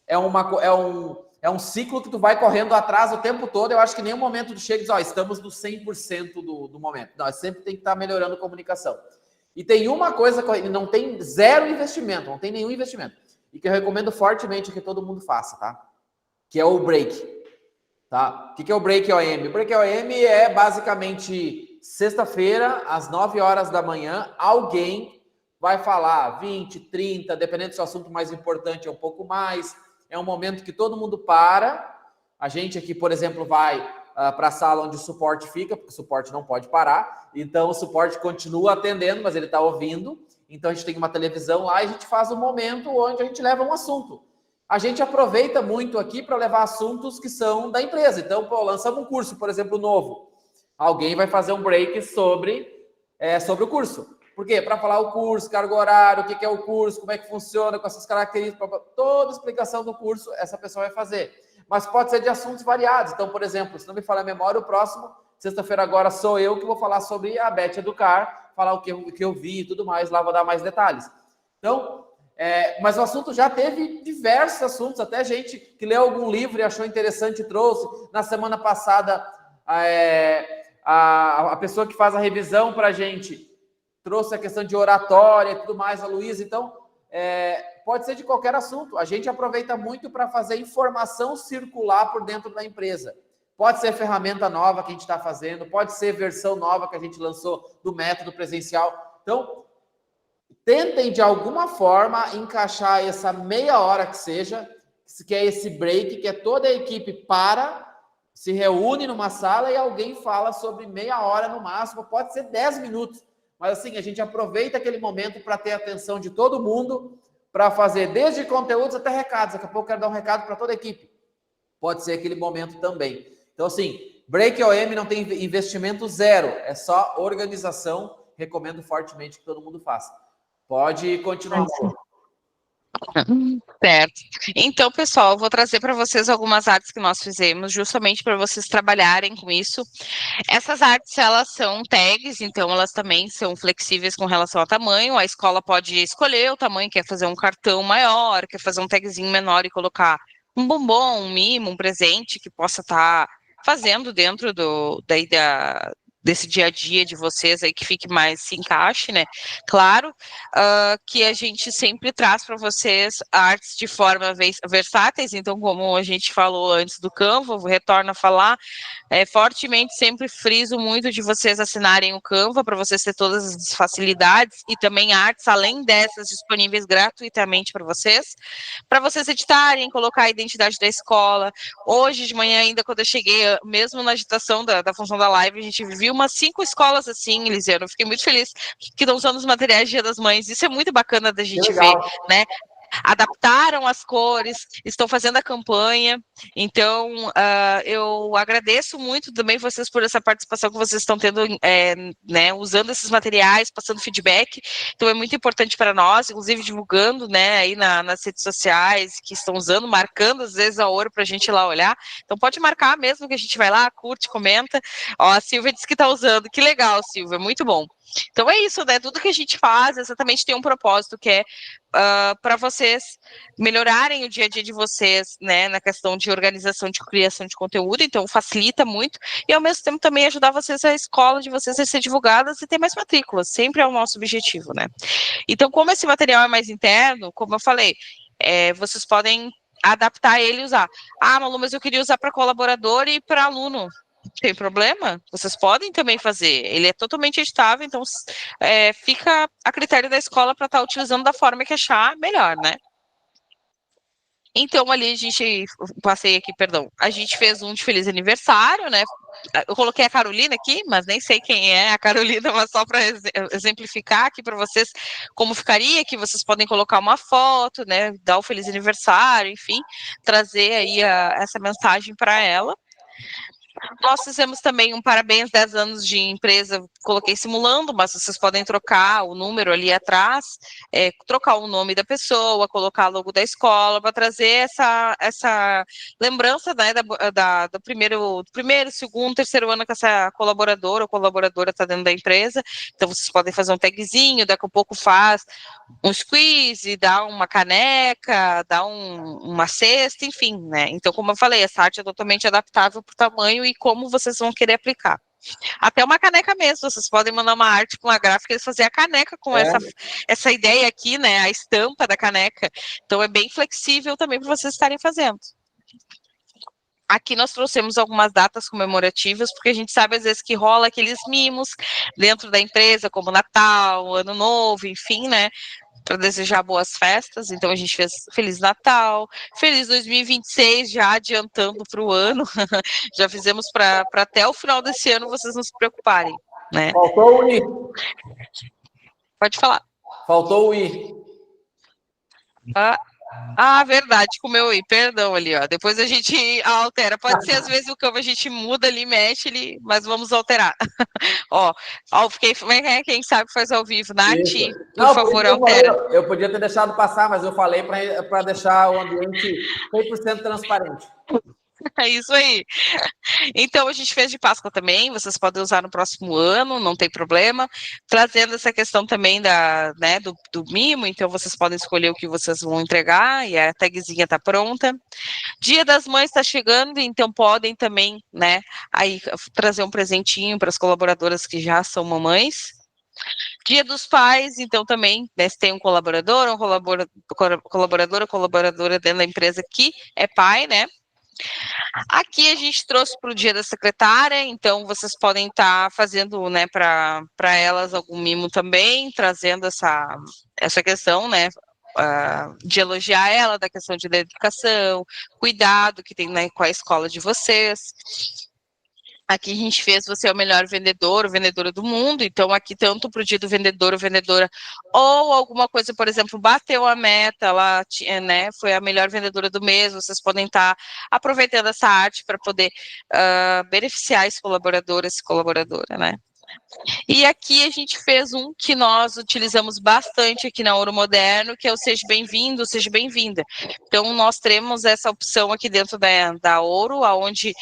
é um ciclo que tu vai correndo atrás o tempo todo. Eu acho que em nenhum momento tu chega e diz, ó, estamos no 100% do momento. Não, sempre tem que estar melhorando a comunicação. E tem uma coisa que não tem zero investimento, não tem nenhum investimento. E que eu recomendo fortemente que todo mundo faça, tá? Que é o break. Tá? O que é o break OM? O break OM é basicamente sexta-feira, às 9 horas da manhã, alguém vai falar 20, 30, dependendo se o assunto mais importante é um pouco mais. É um momento que todo mundo para. A gente aqui, por exemplo, vai para a sala onde o suporte fica, porque o suporte não pode parar. Então, o suporte continua atendendo, mas ele está ouvindo. Então, a gente tem uma televisão lá e a gente faz um momento onde a gente leva um assunto. A gente aproveita muito aqui para levar assuntos que são da empresa. Então, lançamos um curso, por exemplo, novo. Alguém vai fazer um break sobre o curso. Por quê? Para falar o curso, cargo horário, o que é o curso, como é que funciona, com essas características, toda a explicação do curso, essa pessoa vai fazer. Mas pode ser de assuntos variados. Então, por exemplo, se não me falha a memória, o próximo, sexta-feira agora, sou eu que vou falar sobre a Beth Educar, falar o que eu vi e tudo mais, lá vou dar mais detalhes. Então, mas o assunto já teve diversos assuntos, até gente que leu algum livro e achou interessante e trouxe. Na semana passada, a pessoa que faz a revisão para a gente trouxe a questão de oratória e tudo mais, a Luísa. Então, pode ser de qualquer assunto. A gente aproveita muito para fazer informação circular por dentro da empresa. Pode ser ferramenta nova que a gente está fazendo, pode ser versão nova que a gente lançou do método presencial. Então, tentem de alguma forma encaixar essa meia hora que seja, que é esse break, que é toda a equipe se reúne numa sala e alguém fala sobre meia hora no máximo, pode ser 10 minutos. Mas assim, a gente aproveita aquele momento para ter a atenção de todo mundo, para fazer desde conteúdos até recados. Daqui a pouco eu quero dar um recado para toda a equipe. Pode ser aquele momento também. Então, assim, Break OM não tem investimento zero, é só organização. Recomendo fortemente que todo mundo faça. Pode continuar. Certo. Então, pessoal, eu vou trazer para vocês algumas artes que nós fizemos, justamente para vocês trabalharem com isso. Essas artes, elas são tags, então elas também são flexíveis com relação ao tamanho. A escola pode escolher o tamanho, quer fazer um cartão maior, quer fazer um tagzinho menor e colocar um bombom, um mimo, um presente que possa estar fazendo dentro desse dia a dia de vocês aí, que fique mais, se encaixe, né? Claro que a gente sempre traz para vocês artes de forma versáteis, então, como a gente falou antes do Canva, retorno a falar, fortemente sempre friso muito de vocês assinarem o Canva, para vocês terem todas as facilidades, e também artes, além dessas, disponíveis gratuitamente para vocês editarem, colocar a identidade da escola. Hoje de manhã ainda, quando eu cheguei, mesmo na agitação da função da live, a gente viu umas 5 escolas assim, Elisiano. Eu fiquei muito feliz que estão usando os materiais de Dia das Mães. Isso é muito bacana da gente ver, né? Adaptaram as cores, estão fazendo a campanha. Então, eu agradeço muito também vocês por essa participação que vocês estão tendo, né, usando esses materiais, passando feedback. Então, é muito importante para nós, inclusive divulgando, né, aí nas redes sociais que estão usando, marcando às vezes a Ouro para a gente ir lá olhar. Então, pode marcar mesmo que a gente vai lá, curte, comenta. Ó, a Silvia disse que está usando. Que legal, Silvia, muito bom. Então, é isso, né? Tudo que a gente faz exatamente tem um propósito, que é para vocês melhorarem o dia a dia de vocês, né, na questão de organização, de criação de conteúdo. Então facilita muito, e ao mesmo tempo também ajudar vocês, a escola de vocês a ser divulgadas e ter mais matrículas, sempre é o nosso objetivo, né. Então, como esse material é mais interno, como eu falei, vocês podem adaptar ele e usar. Malu, mas eu queria usar para colaborador e para aluno. Tem problema? Vocês podem também fazer. Ele é totalmente editável, então fica a critério da escola para estar utilizando da forma que achar melhor, né? Então, ali passei aqui, perdão, a gente fez um de feliz aniversário, né? Eu coloquei a Carolina aqui, mas nem sei quem é a Carolina, mas só para exemplificar aqui para vocês como ficaria, que vocês podem colocar uma foto, né? Dar o feliz aniversário, enfim, trazer aí essa mensagem para ela. Nós fizemos também um parabéns 10 anos de empresa, coloquei simulando, mas vocês podem trocar o número ali atrás, trocar o nome da pessoa, colocar logo da escola, para trazer essa lembrança, né, do primeiro, segundo, terceiro ano que essa colaboradora ou colaboradora está dentro da empresa. Então, vocês podem fazer um tagzinho, daqui a pouco faz um squeeze, dá uma caneca, dá uma cesta, enfim, né? Então, como eu falei, essa arte é totalmente adaptável para o tamanho e como vocês vão querer aplicar. Até uma caneca mesmo, vocês podem mandar uma arte com uma gráfica e fazer a caneca com essa ideia aqui, né? A estampa da caneca. Então, é bem flexível também para vocês estarem fazendo. Aqui nós trouxemos algumas datas comemorativas, porque a gente sabe às vezes que rola aqueles mimos dentro da empresa, como Natal, Ano Novo, enfim, né? Para desejar boas festas. Então a gente fez Feliz Natal, Feliz 2026, já adiantando para o ano. Já fizemos para até o final desse ano vocês não se preocuparem, né? Faltou o I. Pode falar. Faltou o I. Verdade, com o meu I, perdão ali, ó. Depois a gente altera. Pode ser, às vezes, o campo a gente muda ali, mexe ali, mas vamos alterar. ó, quem sabe faz ao vivo. Nath, por favor, altera. Eu podia ter deixado passar, mas eu falei para deixar o ambiente 100% transparente. É isso aí. Então, a gente fez de Páscoa também, vocês podem usar no próximo ano, não tem problema. Trazendo essa questão também do mimo, então vocês podem escolher o que vocês vão entregar e a tagzinha está pronta. Dia das Mães está chegando, então podem também, né, aí trazer um presentinho para as colaboradoras que já são mamães. Dia dos Pais, então também, né, se tem um colaborador, colaboradora dentro da empresa que é pai, né? Aqui a gente trouxe para o Dia da Secretária, então vocês podem estar fazendo, né, para elas algum mimo também, trazendo essa questão, né, de elogiar ela, da questão de educação, cuidado que tem, né, com a escola de vocês. Aqui a gente fez você é o melhor vendedor ou vendedora do mundo, então aqui tanto para o dia do vendedor ou vendedora, ou alguma coisa, por exemplo, bateu a meta, ela né, foi a melhor vendedora do mês, vocês podem estar aproveitando essa arte para poder beneficiar esse colaborador, essa colaboradora, né? E aqui a gente fez um que nós utilizamos bastante aqui na Ouro Moderno, que é o Seja Bem-vindo, Seja Bem-vinda. Então, nós temos essa opção aqui dentro da Ouro, onde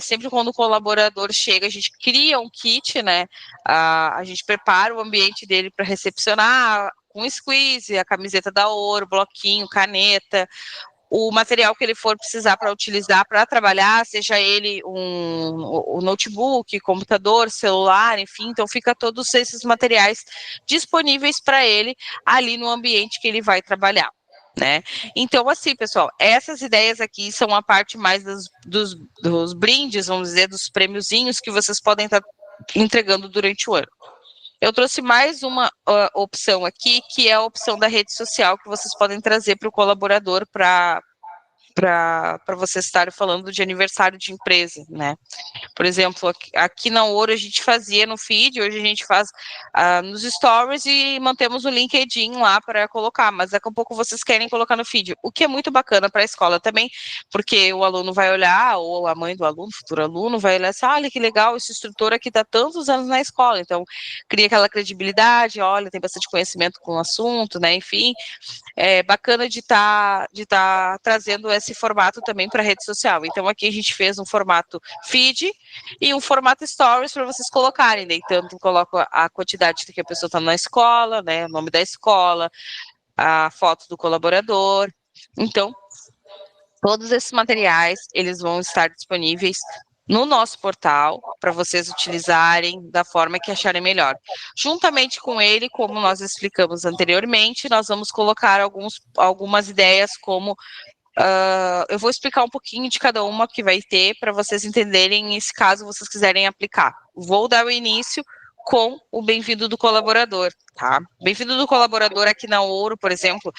sempre quando o colaborador chega, a gente cria um kit, né? A gente prepara o ambiente dele para recepcionar, com squeeze, a camiseta da Ouro, bloquinho, caneta, o material que ele for precisar para utilizar para trabalhar, seja ele um notebook, computador, celular, enfim, então fica todos esses materiais disponíveis para ele ali no ambiente que ele vai trabalhar, né? Então, assim, pessoal, essas ideias aqui são a parte mais dos brindes, vamos dizer, dos prêmiozinhos que vocês podem estar entregando durante o ano. Eu trouxe mais uma opção aqui, que é a opção da rede social, que vocês podem trazer para o colaborador para vocês estarem falando de aniversário de empresa, né? Por exemplo, aqui na Ouro a gente fazia no feed, hoje a gente faz nos stories e mantemos o LinkedIn lá para colocar, mas daqui a pouco vocês querem colocar no feed, o que é muito bacana para a escola também, porque o aluno vai olhar, ou a mãe do aluno, futuro aluno, vai olhar assim, olha que legal, esse instrutor aqui está tantos anos na escola, então cria aquela credibilidade, olha, tem bastante conhecimento com o assunto, né, enfim, é bacana de tá trazendo esse formato também para a rede social. Então, aqui a gente fez um formato feed e um formato stories para vocês colocarem, né? Tanto coloco a quantidade que a pessoa está na escola, né? O nome da escola, a foto do colaborador. Então, todos esses materiais, eles vão estar disponíveis no nosso portal, para vocês utilizarem da forma que acharem melhor. Juntamente com ele, como nós explicamos anteriormente, nós vamos colocar algumas ideias como Eu vou explicar um pouquinho de cada uma que vai ter para vocês entenderem, se caso vocês quiserem aplicar. Vou dar o início com o bem-vindo do colaborador, tá? Bem-vindo do colaborador aqui na Ouro, por exemplo,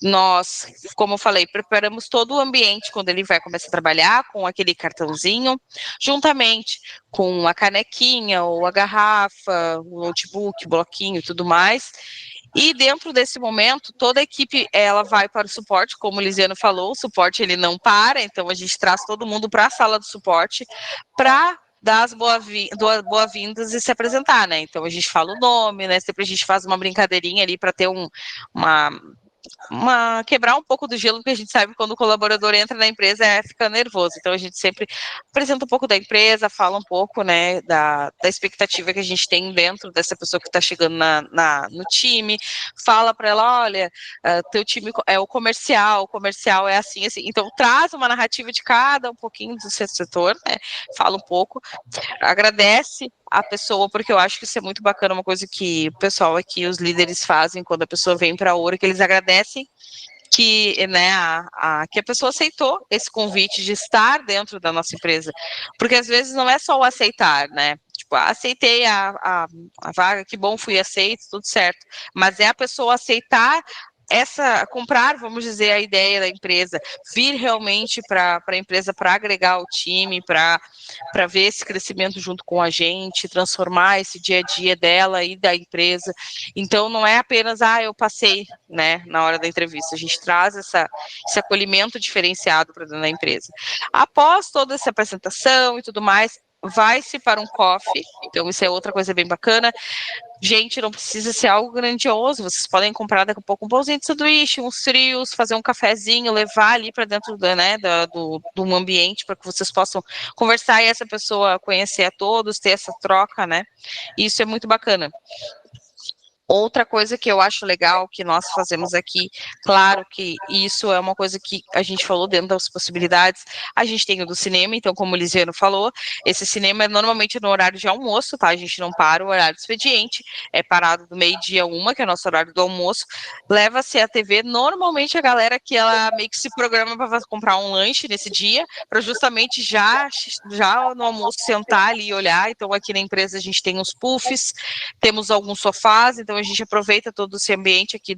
nós, como eu falei, preparamos todo o ambiente quando ele vai começar a trabalhar, com aquele cartãozinho, juntamente com a canequinha ou a garrafa, o notebook, bloquinho e tudo mais. E dentro desse momento, toda a equipe ela vai para o suporte, como o Lisiano falou, o suporte ele não para, então a gente traz todo mundo para a sala do suporte para dar as boas-vindas e se apresentar, né? Então a gente fala o nome, né? Sempre a gente faz uma brincadeirinha ali para ter uma quebrar um pouco do gelo, porque a gente sabe que quando o colaborador entra na empresa fica nervoso, então a gente sempre apresenta um pouco da empresa, fala um pouco, né, da expectativa que a gente tem dentro dessa pessoa que está chegando no time, fala para ela, olha, teu time é o comercial é assim, então traz uma narrativa de cada um pouquinho do seu setor, né, fala um pouco, agradece a pessoa, porque eu acho que isso é muito bacana, uma coisa que o pessoal aqui, os líderes fazem quando a pessoa vem para a Ouro, que eles agradecem que, né, que a pessoa aceitou esse convite de estar dentro da nossa empresa, porque às vezes não é só o aceitar, né, tipo, aceitei a vaga, que bom, fui aceito, tudo certo, mas é a pessoa aceitar comprar, vamos dizer, a ideia da empresa, vir realmente para a empresa para agregar o time, para ver esse crescimento junto com a gente, transformar esse dia a dia dela e da empresa. Então, não é apenas, eu passei, né, na hora da entrevista. A gente traz esse acolhimento diferenciado para dentro da empresa. Após toda essa apresentação e tudo mais, vai-se para um coffee, então isso é outra coisa bem bacana. Gente, não precisa ser algo grandioso, vocês podem comprar daqui a pouco um pãozinho de sanduíche, uns frios, fazer um cafezinho, levar ali para dentro do ambiente para que vocês possam conversar e essa pessoa conhecer a todos, ter essa troca, né? Isso é muito bacana. Outra coisa que eu acho legal que nós fazemos aqui, claro que isso é uma coisa que a gente falou dentro das possibilidades, a gente tem o do cinema, então como o Lisiano falou, esse cinema é normalmente no horário de almoço, tá? A gente não para o horário do expediente, é parado do meio-dia 1, que é o nosso horário do almoço, leva-se a TV, normalmente a galera que ela meio que se programa para comprar um lanche nesse dia, para justamente já no almoço sentar ali e olhar, então aqui na empresa a gente tem os puffs, temos alguns sofás, então a gente aproveita todo esse ambiente aqui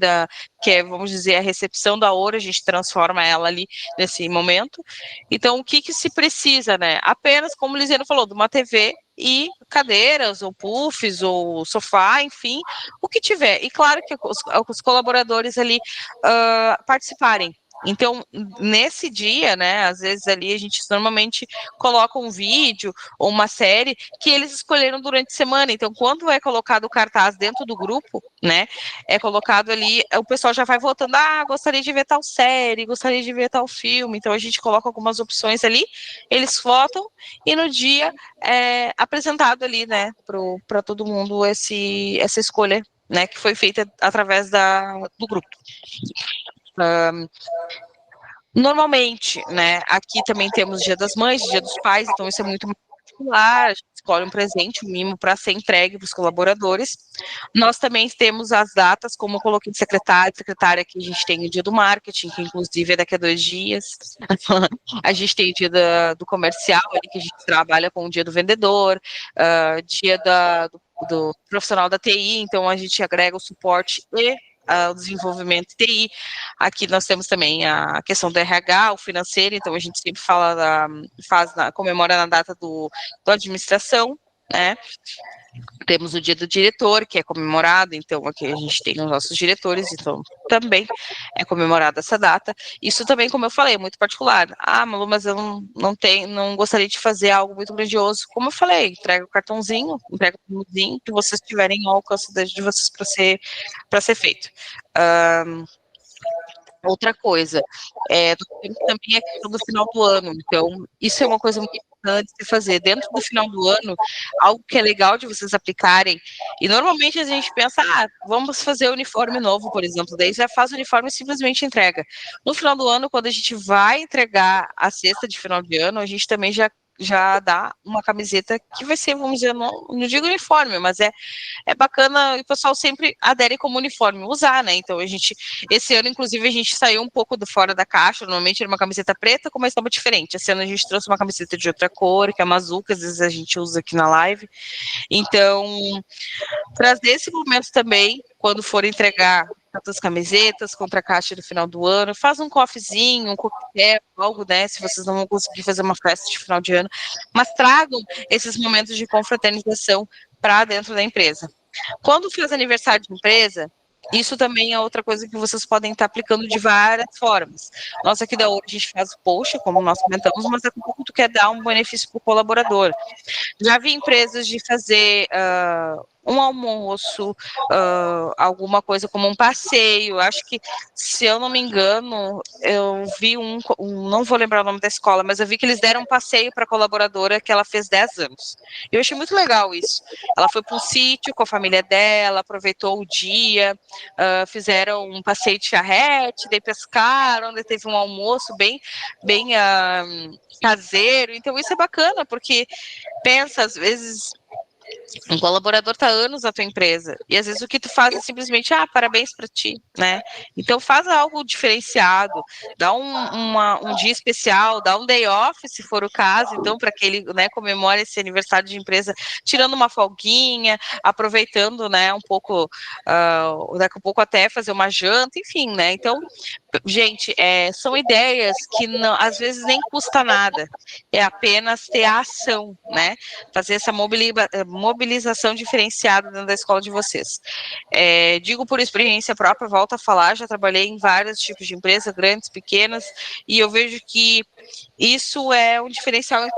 que é, vamos dizer, a recepção da Ouro, a gente transforma ela ali nesse momento. Então, o que se precisa, né? Apenas, como o Lisiano falou, de uma TV e cadeiras, ou puffs, ou sofá, enfim, o que tiver. E claro que os colaboradores ali participarem. Então, nesse dia, né, às vezes ali a gente normalmente coloca um vídeo ou uma série que eles escolheram durante a semana. Então, quando é colocado o cartaz dentro do grupo, né, é colocado ali, o pessoal já vai votando, gostaria de ver tal série, gostaria de ver tal filme. Então, a gente coloca algumas opções ali, eles votam e no dia é apresentado ali, né, para todo mundo essa escolha, né, que foi feita através do grupo. Normalmente, né, aqui também temos Dia das Mães, Dia dos Pais, então isso é muito particular, a gente escolhe um presente, um mimo para ser entregue para os colaboradores. Nós também temos as datas, como eu coloquei de secretária, que a gente tem o Dia do Marketing, que inclusive é daqui a 2 dias. A gente tem o Dia do Comercial, ali, que a gente trabalha com o Dia do Vendedor, Dia do profissional da TI, então a gente agrega o suporte e o desenvolvimento TI. Aqui nós temos também a questão do RH, o financeiro, então a gente sempre comemora na data do administração, né? Temos o dia do diretor, que é comemorado, então aqui a gente tem os nossos diretores, então também é comemorada essa data. Isso também, como eu falei, é muito particular. Malu, mas eu não gostaria de fazer algo muito grandioso. Como eu falei, entrega o cartãozinho que vocês tiverem ao alcance de vocês para ser feito. Outra coisa, também é a questão do final do ano, então isso é uma coisa muito importante de se fazer. Dentro do final do ano, algo que é legal de vocês aplicarem, e normalmente a gente pensa, vamos fazer uniforme novo, por exemplo, daí já faz o uniforme e simplesmente entrega. No final do ano, quando a gente vai entregar a cesta de final de ano, a gente também já já dá uma camiseta que vai ser, vamos dizer, não digo uniforme, mas é bacana, e o pessoal sempre adere como uniforme usar, né? Então esse ano, inclusive, a gente saiu um pouco fora da caixa, normalmente era uma camiseta preta com uma estampa diferente. Esse ano a gente trouxe uma camiseta de outra cor, que é uma azul, que às vezes a gente usa aqui na live. Então, trazer esse momento também, quando for entregar tantas camisetas, compra a caixa no final do ano, faz um coffeezinho, um coquetel, algo, né, se vocês não vão conseguir fazer uma festa de final de ano, mas tragam esses momentos de confraternização para dentro da empresa. Quando faz aniversário de empresa, isso também é outra coisa que vocês podem estar aplicando de várias formas. Nós aqui da Ouro, a gente faz o post, como nós comentamos, mas daqui a pouco tu quer dar um benefício para o colaborador. Já vi empresas de fazer um almoço, alguma coisa como um passeio. Acho que, se eu não me engano, eu vi não vou lembrar o nome da escola, mas eu vi que eles deram um passeio para a colaboradora que ela fez 10 anos. Eu achei muito legal isso. Ela foi para um sítio com a família dela, aproveitou o dia, fizeram um passeio de charrete, daí pescaram, daí teve um almoço bem caseiro. Então isso é bacana, porque pensa, às vezes, um colaborador está anos na tua empresa, e às vezes o que tu faz é simplesmente, parabéns para ti, né? Então faz algo diferenciado, dá um dia especial, dá um day off, se for o caso, então, para que ele, né, comemore esse aniversário de empresa, tirando uma folguinha, aproveitando, né, um pouco, daqui a pouco até fazer uma janta, enfim, né? Então, gente, são ideias que não, às vezes nem custa nada, é apenas ter a ação, né? Fazer essa mobilização diferenciada dentro da escola de vocês. Digo por experiência própria, volto a falar, já trabalhei em vários tipos de empresas, grandes, pequenas, e eu vejo que isso é um diferencial em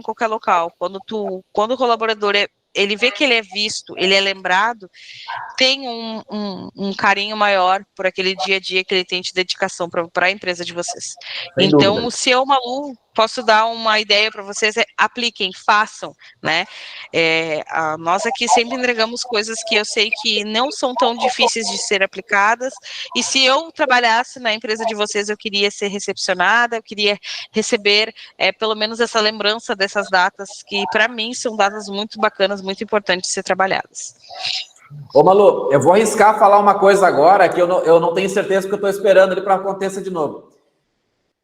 qualquer local. Quando o colaborador ele vê que ele é visto, ele é lembrado, tem um carinho maior por aquele dia a dia que ele tem de dedicação para a empresa de vocês. Sem então, dúvida. se eu, Malu, posso dar uma ideia para vocês, apliquem, façam, né? Nós aqui sempre entregamos coisas que eu sei que não são tão difíceis de ser aplicadas, e se eu trabalhasse na empresa de vocês, eu queria ser recepcionada, eu queria receber pelo menos essa lembrança dessas datas, que para mim são datas muito bacanas, muito importantes de ser trabalhadas. Ô, Malu, eu vou arriscar falar uma coisa agora que eu não tenho certeza, porque eu estou esperando ali para acontecer de novo.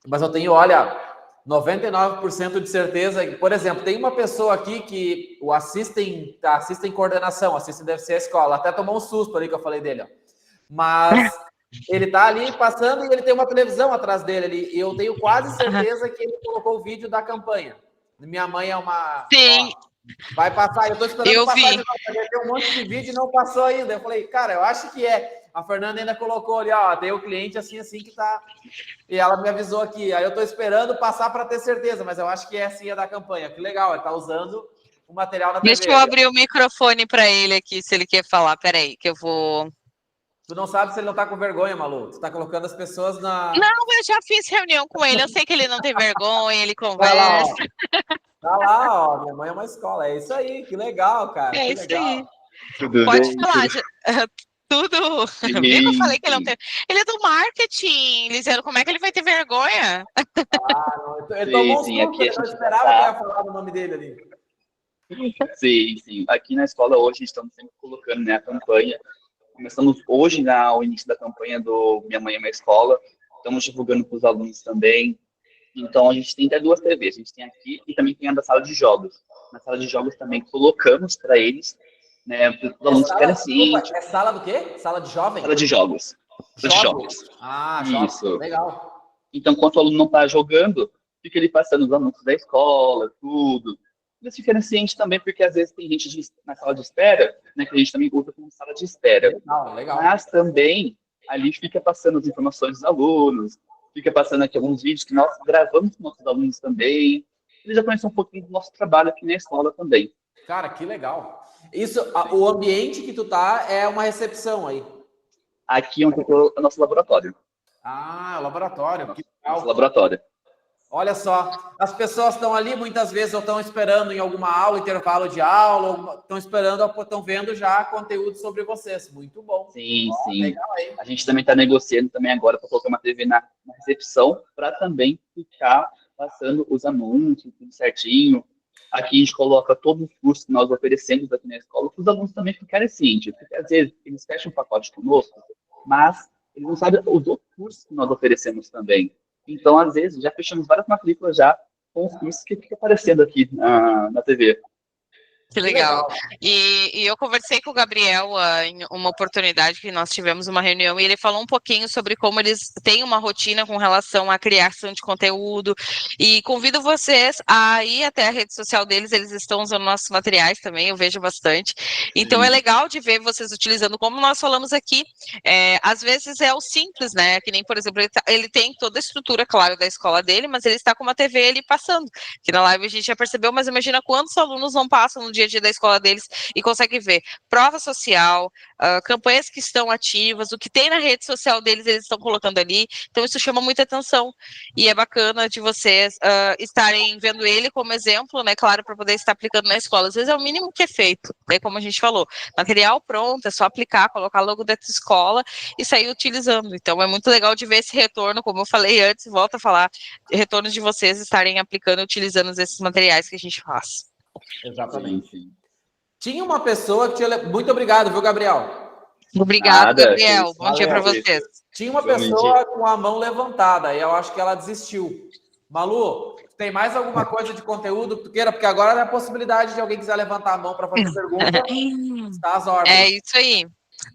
Mas eu tenho, olha, 99% de certeza. Por exemplo, tem uma pessoa aqui que o assiste em coordenação, assiste deve ser a escola. Até tomou um susto ali que eu falei dele, ó. Mas ele tá ali passando e ele tem uma televisão atrás dele ali. E eu tenho quase certeza que ele colocou o vídeo da campanha. Minha mãe é uma... Sim. Ó, vai passar, eu estou esperando eu passar vi. de novo. Tem um monte de vídeo e não passou ainda. Eu falei, cara, eu acho que é. A Fernanda ainda colocou ali, ó, tem o cliente assim que tá. E ela me avisou aqui. Aí eu estou esperando passar para ter certeza, mas eu acho que é sim a da campanha. Que legal, ele está usando o material na TV. Deixa eu abrir o microfone para ele aqui, se ele quer falar. Peraí, que eu vou... Tu não sabe se ele não tá com vergonha, Malu. Tu tá colocando as pessoas na... Não, eu já fiz reunião com ele. Eu sei que ele não tem vergonha, ele conversa. Tá lá, ó. Minha mãe é uma escola. É isso aí, que legal, cara. É que isso legal. aí. Tudo Pode bem? falar. Tudo. Viu que eu falei que ele não tem... Ele é do marketing, Lisandro. Como é que ele vai ter vergonha? Não. Ele tomou um susto, aqui a eu não gente esperava que ia falar o nome dele ali. Sim. Aqui na escola hoje estamos sempre colocando, né, a campanha. Começamos hoje o início da campanha do Minha Mãe é uma Escola. Estamos divulgando para os alunos também. Então, a gente tem até 2 TVs. A gente tem aqui e também tem a da sala de jogos. Na sala de jogos também colocamos para eles, né, para os alunos ficarem cientes. É sala do quê? Sala de jovem? Sala de jogos. Sala de jogos. Isso. Legal. Então, enquanto o aluno não está jogando, fica ele passando os anúncios da escola, tudo. Eles ficarem cientes também, porque às vezes tem gente na sala de espera, né, que a gente também usa como sala de espera. Legal. Mas também ali fica passando as informações dos alunos, fica passando aqui alguns vídeos que nós gravamos com nossos alunos também. Eles já conhecem um pouquinho do nosso trabalho aqui na escola também. Cara, que legal. Isso, o ambiente que tu tá é uma recepção aí. Aqui é onde é o nosso laboratório. O laboratório. Que legal. Nosso laboratório. Olha só, as pessoas estão ali muitas vezes ou estão esperando em alguma aula, intervalo de aula, ou estão esperando, estão vendo já conteúdo sobre vocês. Muito bom. Sim. Legal, hein? A gente também está negociando também agora para colocar uma TV na recepção, para também ficar passando os anúncios, tudo certinho. Aqui a gente coloca todos os cursos que nós oferecemos aqui na escola, para os alunos também ficarem cientes, porque às vezes eles fecham um pacote conosco, mas eles não sabem os outros cursos que nós oferecemos também. Então, às vezes, já fechamos várias matrículas já com os cursos que ficam aparecendo aqui na TV. Que legal. E eu conversei com o Gabriel em uma oportunidade que nós tivemos uma reunião e ele falou um pouquinho sobre como eles têm uma rotina com relação à criação de conteúdo e convido vocês a ir até a rede social deles, eles estão usando nossos materiais também, eu vejo bastante. Então é legal de ver vocês utilizando, como nós falamos aqui, às vezes é o simples, né? Que nem, por exemplo, ele tem toda a estrutura, claro, da escola dele, mas ele está com uma TV ali passando, que na live a gente já percebeu, mas imagina quantos alunos não passam no dia a dia da escola deles e consegue ver prova social, campanhas que estão ativas, o que tem na rede social deles, eles estão colocando ali, então isso chama muita atenção, e é bacana de vocês estarem vendo ele como exemplo, né, claro, para poder estar aplicando na escola, às vezes é o mínimo que é feito, né, como a gente falou, material pronto, é só aplicar, colocar logo dentro da escola e sair utilizando, então é muito legal de ver esse retorno, como eu falei antes, volto a falar, retorno de vocês estarem aplicando e utilizando esses materiais que a gente faz. Exatamente. Sim. Tinha uma pessoa que tinha... Muito obrigado, viu, Gabriel? Obrigado, Gabriel. Bom dia para vocês. Tinha uma pessoa com a mão levantada, e eu acho que ela desistiu. Malu, tem mais alguma coisa de conteúdo que tu queira? Porque agora é a possibilidade de alguém quiser levantar a mão para fazer pergunta. Está às ordens. É isso aí.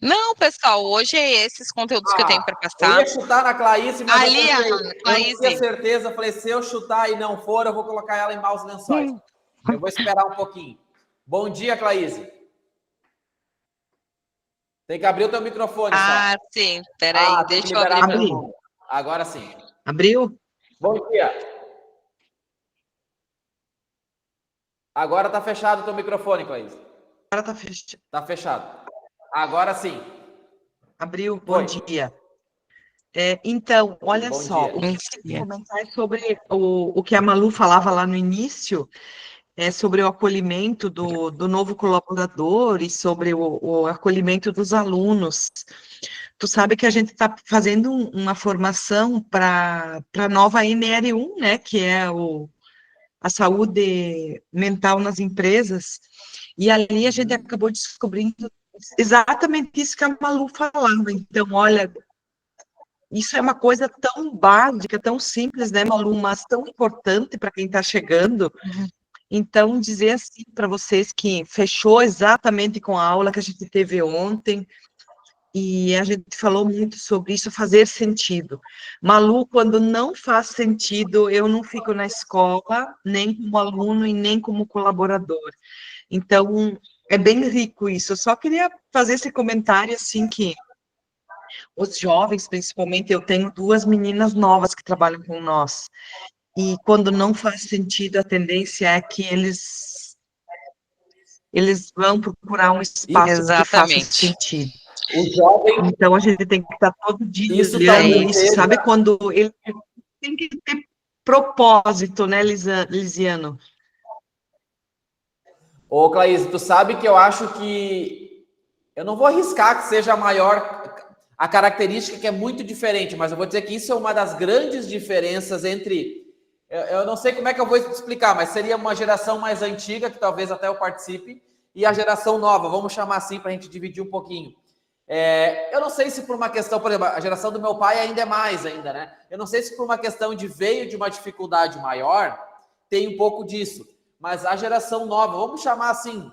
Não, pessoal, hoje é esses conteúdos que eu tenho para passar. Eu ia chutar na Clarice, mas ali, eu não tinha certeza. Falei, se eu chutar e não for, eu vou colocar ela em maus lençóis. Eu vou esperar um pouquinho. Bom dia, Claíse. Tem que abrir o teu microfone. Ah, só. Sim. Peraí, deixa eu abrir. Agora sim. Abriu? Bom dia. Agora tá fechado o teu microfone, Claíse. Agora tá fechado. Tá fechado. Agora sim. Abriu. Bom dia. Então, olha só. Dia. O que eu ia comentar é sobre o que a Malu falava lá no início, sobre o acolhimento do novo colaborador e sobre o acolhimento dos alunos. Tu sabe que a gente está fazendo uma formação para a nova NR1, né, que é a saúde mental nas empresas, e ali a gente acabou descobrindo exatamente isso que a Malu falava. Então, olha, isso é uma coisa tão básica, tão simples, né, Malu, mas tão importante para quem está chegando. Então, dizer assim para vocês que fechou exatamente com a aula que a gente teve ontem, e a gente falou muito sobre isso, fazer sentido. Malu, quando não faz sentido, eu não fico na escola, nem como aluno e nem como colaborador. Então, é bem rico isso. Eu só queria fazer esse comentário, assim, que os jovens, principalmente, eu tenho 2 meninas novas que trabalham com nós, e quando não faz sentido, a tendência é que eles vão procurar um espaço que faça sentido. Então, a gente tem que estar todo dia olhando isso, sabe? Quando ele tem que ter propósito, né, Lisiano? Ô, Claíse, tu sabe que eu acho que... Eu não vou arriscar que seja a maior... A característica que é muito diferente, mas eu vou dizer que isso é uma das grandes diferenças entre... Eu não sei como é que eu vou explicar, mas seria uma geração mais antiga, que talvez até eu participe, e a geração nova, vamos chamar assim para a gente dividir um pouquinho. Eu não sei se por uma questão, por exemplo, a geração do meu pai ainda é mais ainda, né? Eu não sei se por uma questão de veio de uma dificuldade maior, tem um pouco disso. Mas a geração nova, vamos chamar assim,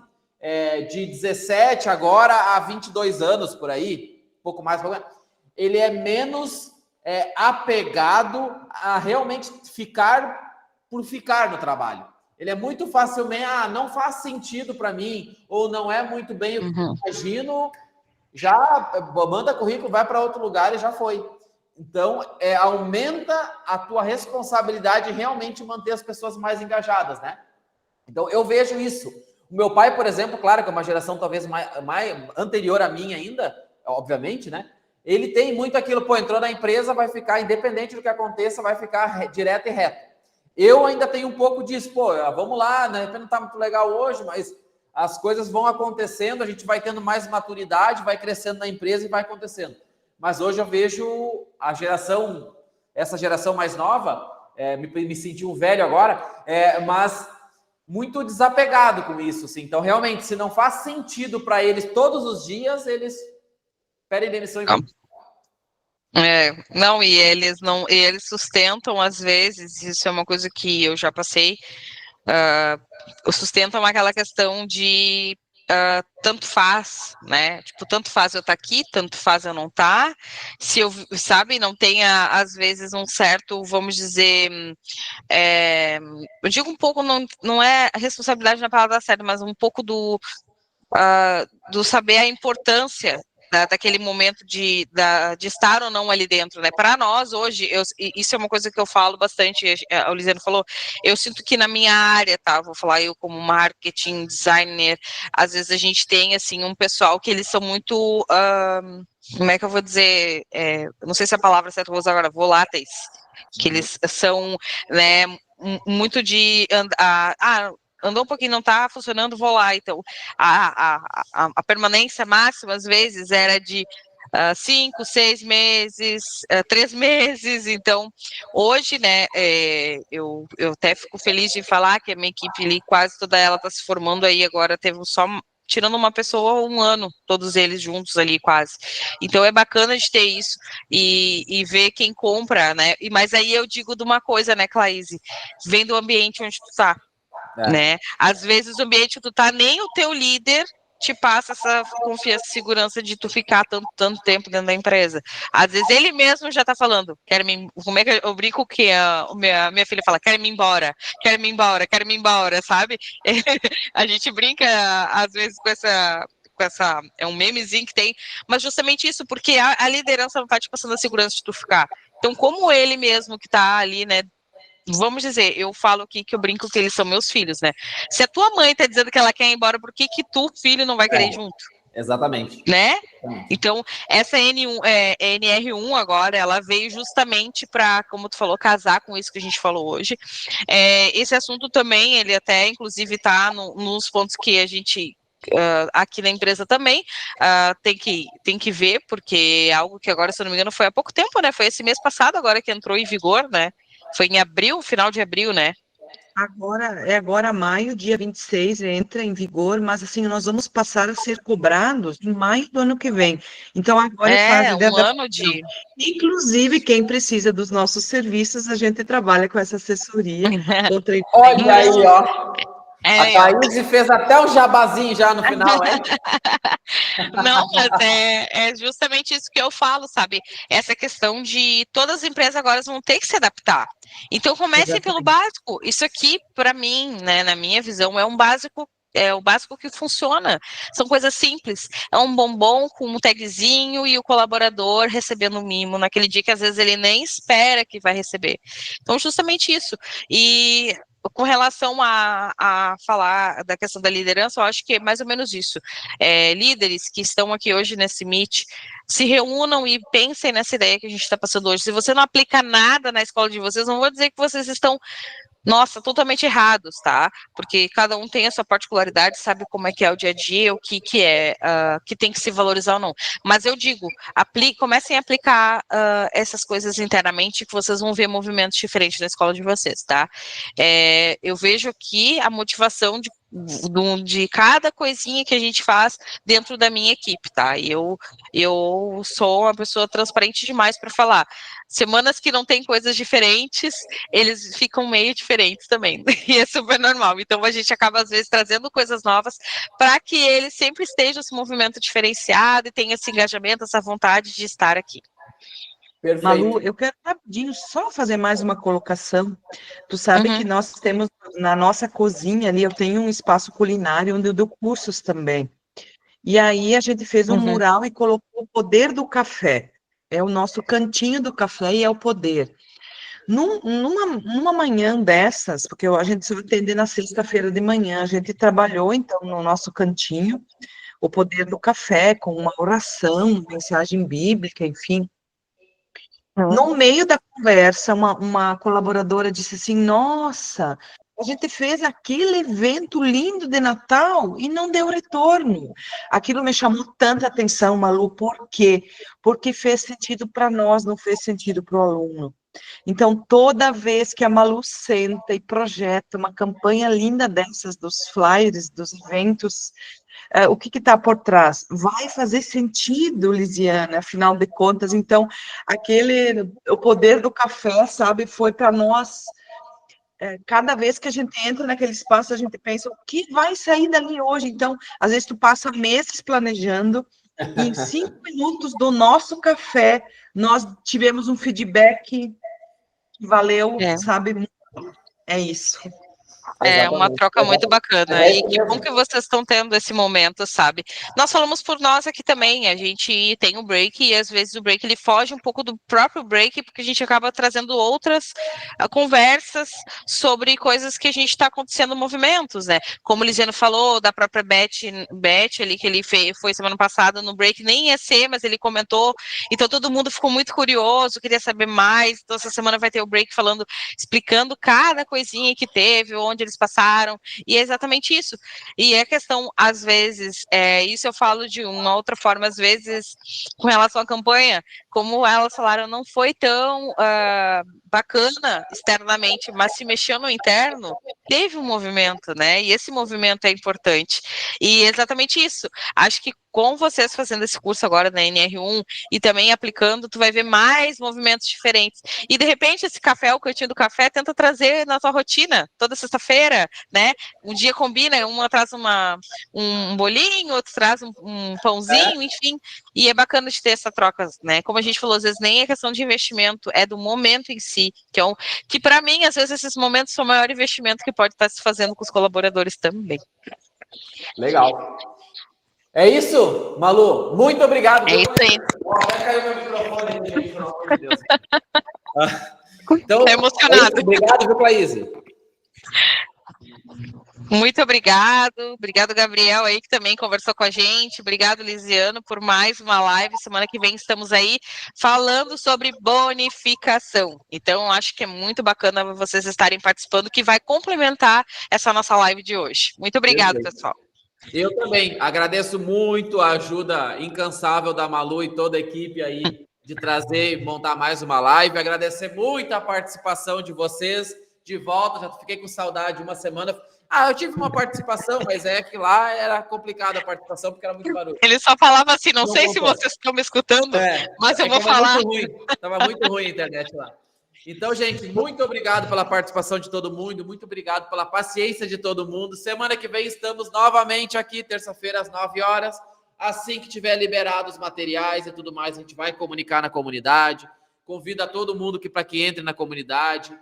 de 17 agora a 22 anos por aí, um pouco mais, ele é menos apegado a realmente ficar por ficar no trabalho. Ele é muito facilmente, não faz sentido para mim, ou não é muito bem o que eu imagino, já manda currículo, vai para outro lugar e já foi. Então, aumenta a tua responsabilidade de realmente manter as pessoas mais engajadas, né? Então, eu vejo isso. O meu pai, por exemplo, claro que é uma geração talvez mais anterior a mim ainda, obviamente, né? Ele tem muito aquilo, entrou na empresa, vai ficar, independente do que aconteça, vai ficar direto e reto. Eu ainda tenho um pouco disso, vamos lá, né? Não está muito legal hoje, mas as coisas vão acontecendo, a gente vai tendo mais maturidade, vai crescendo na empresa e vai acontecendo. Mas hoje eu vejo essa geração mais nova, me senti um velho agora, mas muito desapegado com isso, assim. Então, realmente, se não faz sentido para eles todos os dias, eles pedem demissão e vão. Não, e eles sustentam, às vezes, isso é uma coisa que eu já passei, sustentam aquela questão de tanto faz, né? Tipo, tanto faz eu estar aqui, tanto faz eu não estar. Se eu, sabe, não tenha, às vezes, um certo, vamos dizer, eu digo um pouco, não é a responsabilidade na palavra certa, mas um pouco do saber a importância daquele momento de estar ou não ali dentro, né? Para nós, hoje, isso é uma coisa que eu falo bastante, o Lisiano falou, eu sinto que na minha área, tá? Vou falar eu como marketing, designer, às vezes a gente tem, assim, um pessoal que eles são muito, como é que eu vou dizer, não sei se a palavra certa eu vou usar agora, voláteis, que eles são, né, muito de andou um pouquinho, não está funcionando, vou lá. Então, a permanência máxima, às vezes, era de 5, 6 meses, 3 meses. Então, hoje, né, eu até fico feliz de falar que a minha equipe ali, quase toda ela está se formando aí agora, teve só tirando uma pessoa 1 ano, todos eles juntos ali quase. Então é bacana de ter isso e ver quem compra, né? Mas aí eu digo de uma coisa, né, Claíse? Vem do ambiente onde tu tá. Né? Às vezes o ambiente que tu tá, nem o teu líder te passa essa confiança e segurança de tu ficar tanto tempo dentro da empresa. Às vezes ele mesmo já tá falando, como é que eu brinco que a minha filha fala, quero me embora, sabe? A gente brinca às vezes com essa, é um memezinho que tem, mas justamente isso, porque a liderança não tá te passando a segurança de tu ficar. Então, como ele mesmo que tá ali, né, vamos dizer, eu falo aqui que eu brinco que eles são meus filhos, né? Se a tua mãe tá dizendo que ela quer ir embora, por que tu, filho, não vai querer ir junto? Exatamente. Né? Então, essa NR1 agora, ela veio justamente para, como tu falou, casar com isso que a gente falou hoje. Esse assunto também, ele até, inclusive, tá nos pontos que a gente... aqui na empresa também tem que ver, porque é algo que agora, se eu não me engano, foi há pouco tempo, né? Foi esse mês passado agora que entrou em vigor, né? Foi em abril, final de abril, né? Agora maio, dia 26, entra em vigor, mas assim, nós vamos passar a ser cobrados em maio do ano que vem. Então, agora é fase de adaptação. Ano de... Inclusive, quem precisa dos nossos serviços, a gente trabalha com essa assessoria. Olha aí, ó. A Thaís fez até um jabazinho já no final, hein? Não, mas é justamente isso que eu falo, sabe? Essa questão de todas as empresas agora vão ter que se adaptar. Então, comecem pelo básico. Isso aqui, para mim, né, na minha visão, é um básico. É o básico que funciona. São coisas simples. É um bombom com um tagzinho e o colaborador recebendo um mimo naquele dia que às vezes ele nem espera que vai receber. Então, justamente isso. E com relação a falar da questão da liderança, eu acho que é mais ou menos isso. Líderes que estão aqui hoje nesse Meet, se reúnam e pensem nessa ideia que a gente está passando hoje. Se você não aplica nada na escola de vocês, não vou dizer que vocês estão totalmente errados, tá? Porque cada um tem a sua particularidade, sabe como é que é o dia a dia, o que que tem que se valorizar ou não. Mas eu digo, comecem a aplicar essas coisas internamente, que vocês vão ver movimentos diferentes na escola de vocês, tá? Eu vejo aqui a motivação de cada coisinha que a gente faz dentro da minha equipe, tá? Eu sou uma pessoa transparente demais para falar. Semanas que não tem coisas diferentes, eles ficam meio diferentes também, e é super normal. Então, a gente acaba, às vezes, trazendo coisas novas para que eles sempre estejam esse movimento diferenciado e tenham esse engajamento, essa vontade de estar aqui. Perfeito. Malu, eu quero rapidinho só fazer mais uma colocação. Tu sabe que nós temos na nossa cozinha ali, eu tenho um espaço culinário onde eu dou cursos também. E aí a gente fez um mural e colocou o poder do café. É o nosso cantinho do café e é o poder. Numa manhã dessas, porque a gente se vai atender na sexta-feira de manhã, a gente trabalhou, então, no nosso cantinho, o poder do café, com uma oração, mensagem bíblica, enfim. No meio da conversa, uma colaboradora disse assim, nossa, a gente fez aquele evento lindo de Natal e não deu retorno. Aquilo me chamou tanta atenção, Malu, por quê? Porque fez sentido para nós, não fez sentido para o aluno. Então, toda vez que a Malu senta e projeta uma campanha linda dessas, dos flyers, dos eventos, o que está por trás? Vai fazer sentido, Lisiana, afinal de contas. Então, o poder do café, sabe, foi para nós. Cada vez que a gente entra naquele espaço, a gente pensa, o que vai sair dali hoje? Então, às vezes tu passa meses planejando, e em 5 minutos do nosso café, nós tivemos um feedback que valeu, sabe? É isso. É uma troca muito bacana, e que bom que vocês estão tendo esse momento, sabe? Nós falamos por nós aqui também, a gente tem o break, e às vezes o break ele foge um pouco do próprio break, porque a gente acaba trazendo outras conversas sobre coisas que a gente está acontecendo, movimentos, né? Como o Lisiano falou, da própria Beth ali, que ele foi semana passada no break, nem ia ser, mas ele comentou, então todo mundo ficou muito curioso, queria saber mais, então essa semana vai ter o break explicando cada coisinha que teve, onde eles passaram, e é exatamente isso. E é questão, às vezes, isso eu falo de uma outra forma, às vezes, com relação à campanha, como elas falaram, não foi tão bacana externamente, mas se mexeu no interno, teve um movimento, né? E esse movimento é importante. E é exatamente isso. Acho que com vocês fazendo esse curso agora na NR1 e também aplicando, tu vai ver mais movimentos diferentes. E, de repente, esse café, o cantinho do café, tenta trazer na tua rotina, toda sexta-feira, né? Um dia combina, uma traz um bolinho, outro traz um pãozinho, enfim. E é bacana de ter essa troca, né? Como a gente falou, às vezes nem é questão de investimento, é do momento em si, que para mim, às vezes, esses momentos são o maior investimento que pode estar se fazendo com os colaboradores também. Legal. É isso, Malu? Muito obrigado. É isso aí. Até caiu meu microfone aqui, gente, pelo amor de Deus. Então, Tô emocionado. Obrigado, viu, Claíse? Muito obrigado, Gabriel aí que também conversou com a gente, obrigado Lisiano por mais uma live, semana que vem estamos aí falando sobre bonificação, então acho que é muito bacana vocês estarem participando, que vai complementar essa nossa live de hoje. Muito obrigado, pessoal. Eu também agradeço muito a ajuda incansável da Malu e toda a equipe aí de trazer e montar mais uma live, agradecer muito a participação de vocês, de volta, já fiquei com saudade de uma semana. Eu tive uma participação, mas é que lá era complicada a participação, porque era muito barulho. Ele só falava assim, não sei se vocês estão me escutando, mas eu vou falar. Estava muito ruim a internet lá. Então, gente, muito obrigado pela participação de todo mundo, muito obrigado pela paciência de todo mundo. Semana que vem estamos novamente aqui, terça-feira, às 9 horas. Assim que tiver liberado os materiais e tudo mais, a gente vai comunicar na comunidade. Convido a todo mundo para que entre na comunidade.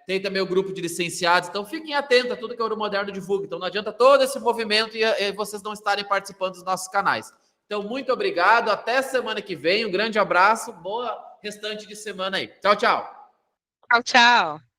Tem também o grupo de licenciados, então fiquem atentos a tudo que a Euromoderno divulga. Então não adianta todo esse movimento e vocês não estarem participando dos nossos canais. Então, muito obrigado, até semana que vem, um grande abraço, boa restante de semana aí. Tchau, tchau. Tchau, tchau.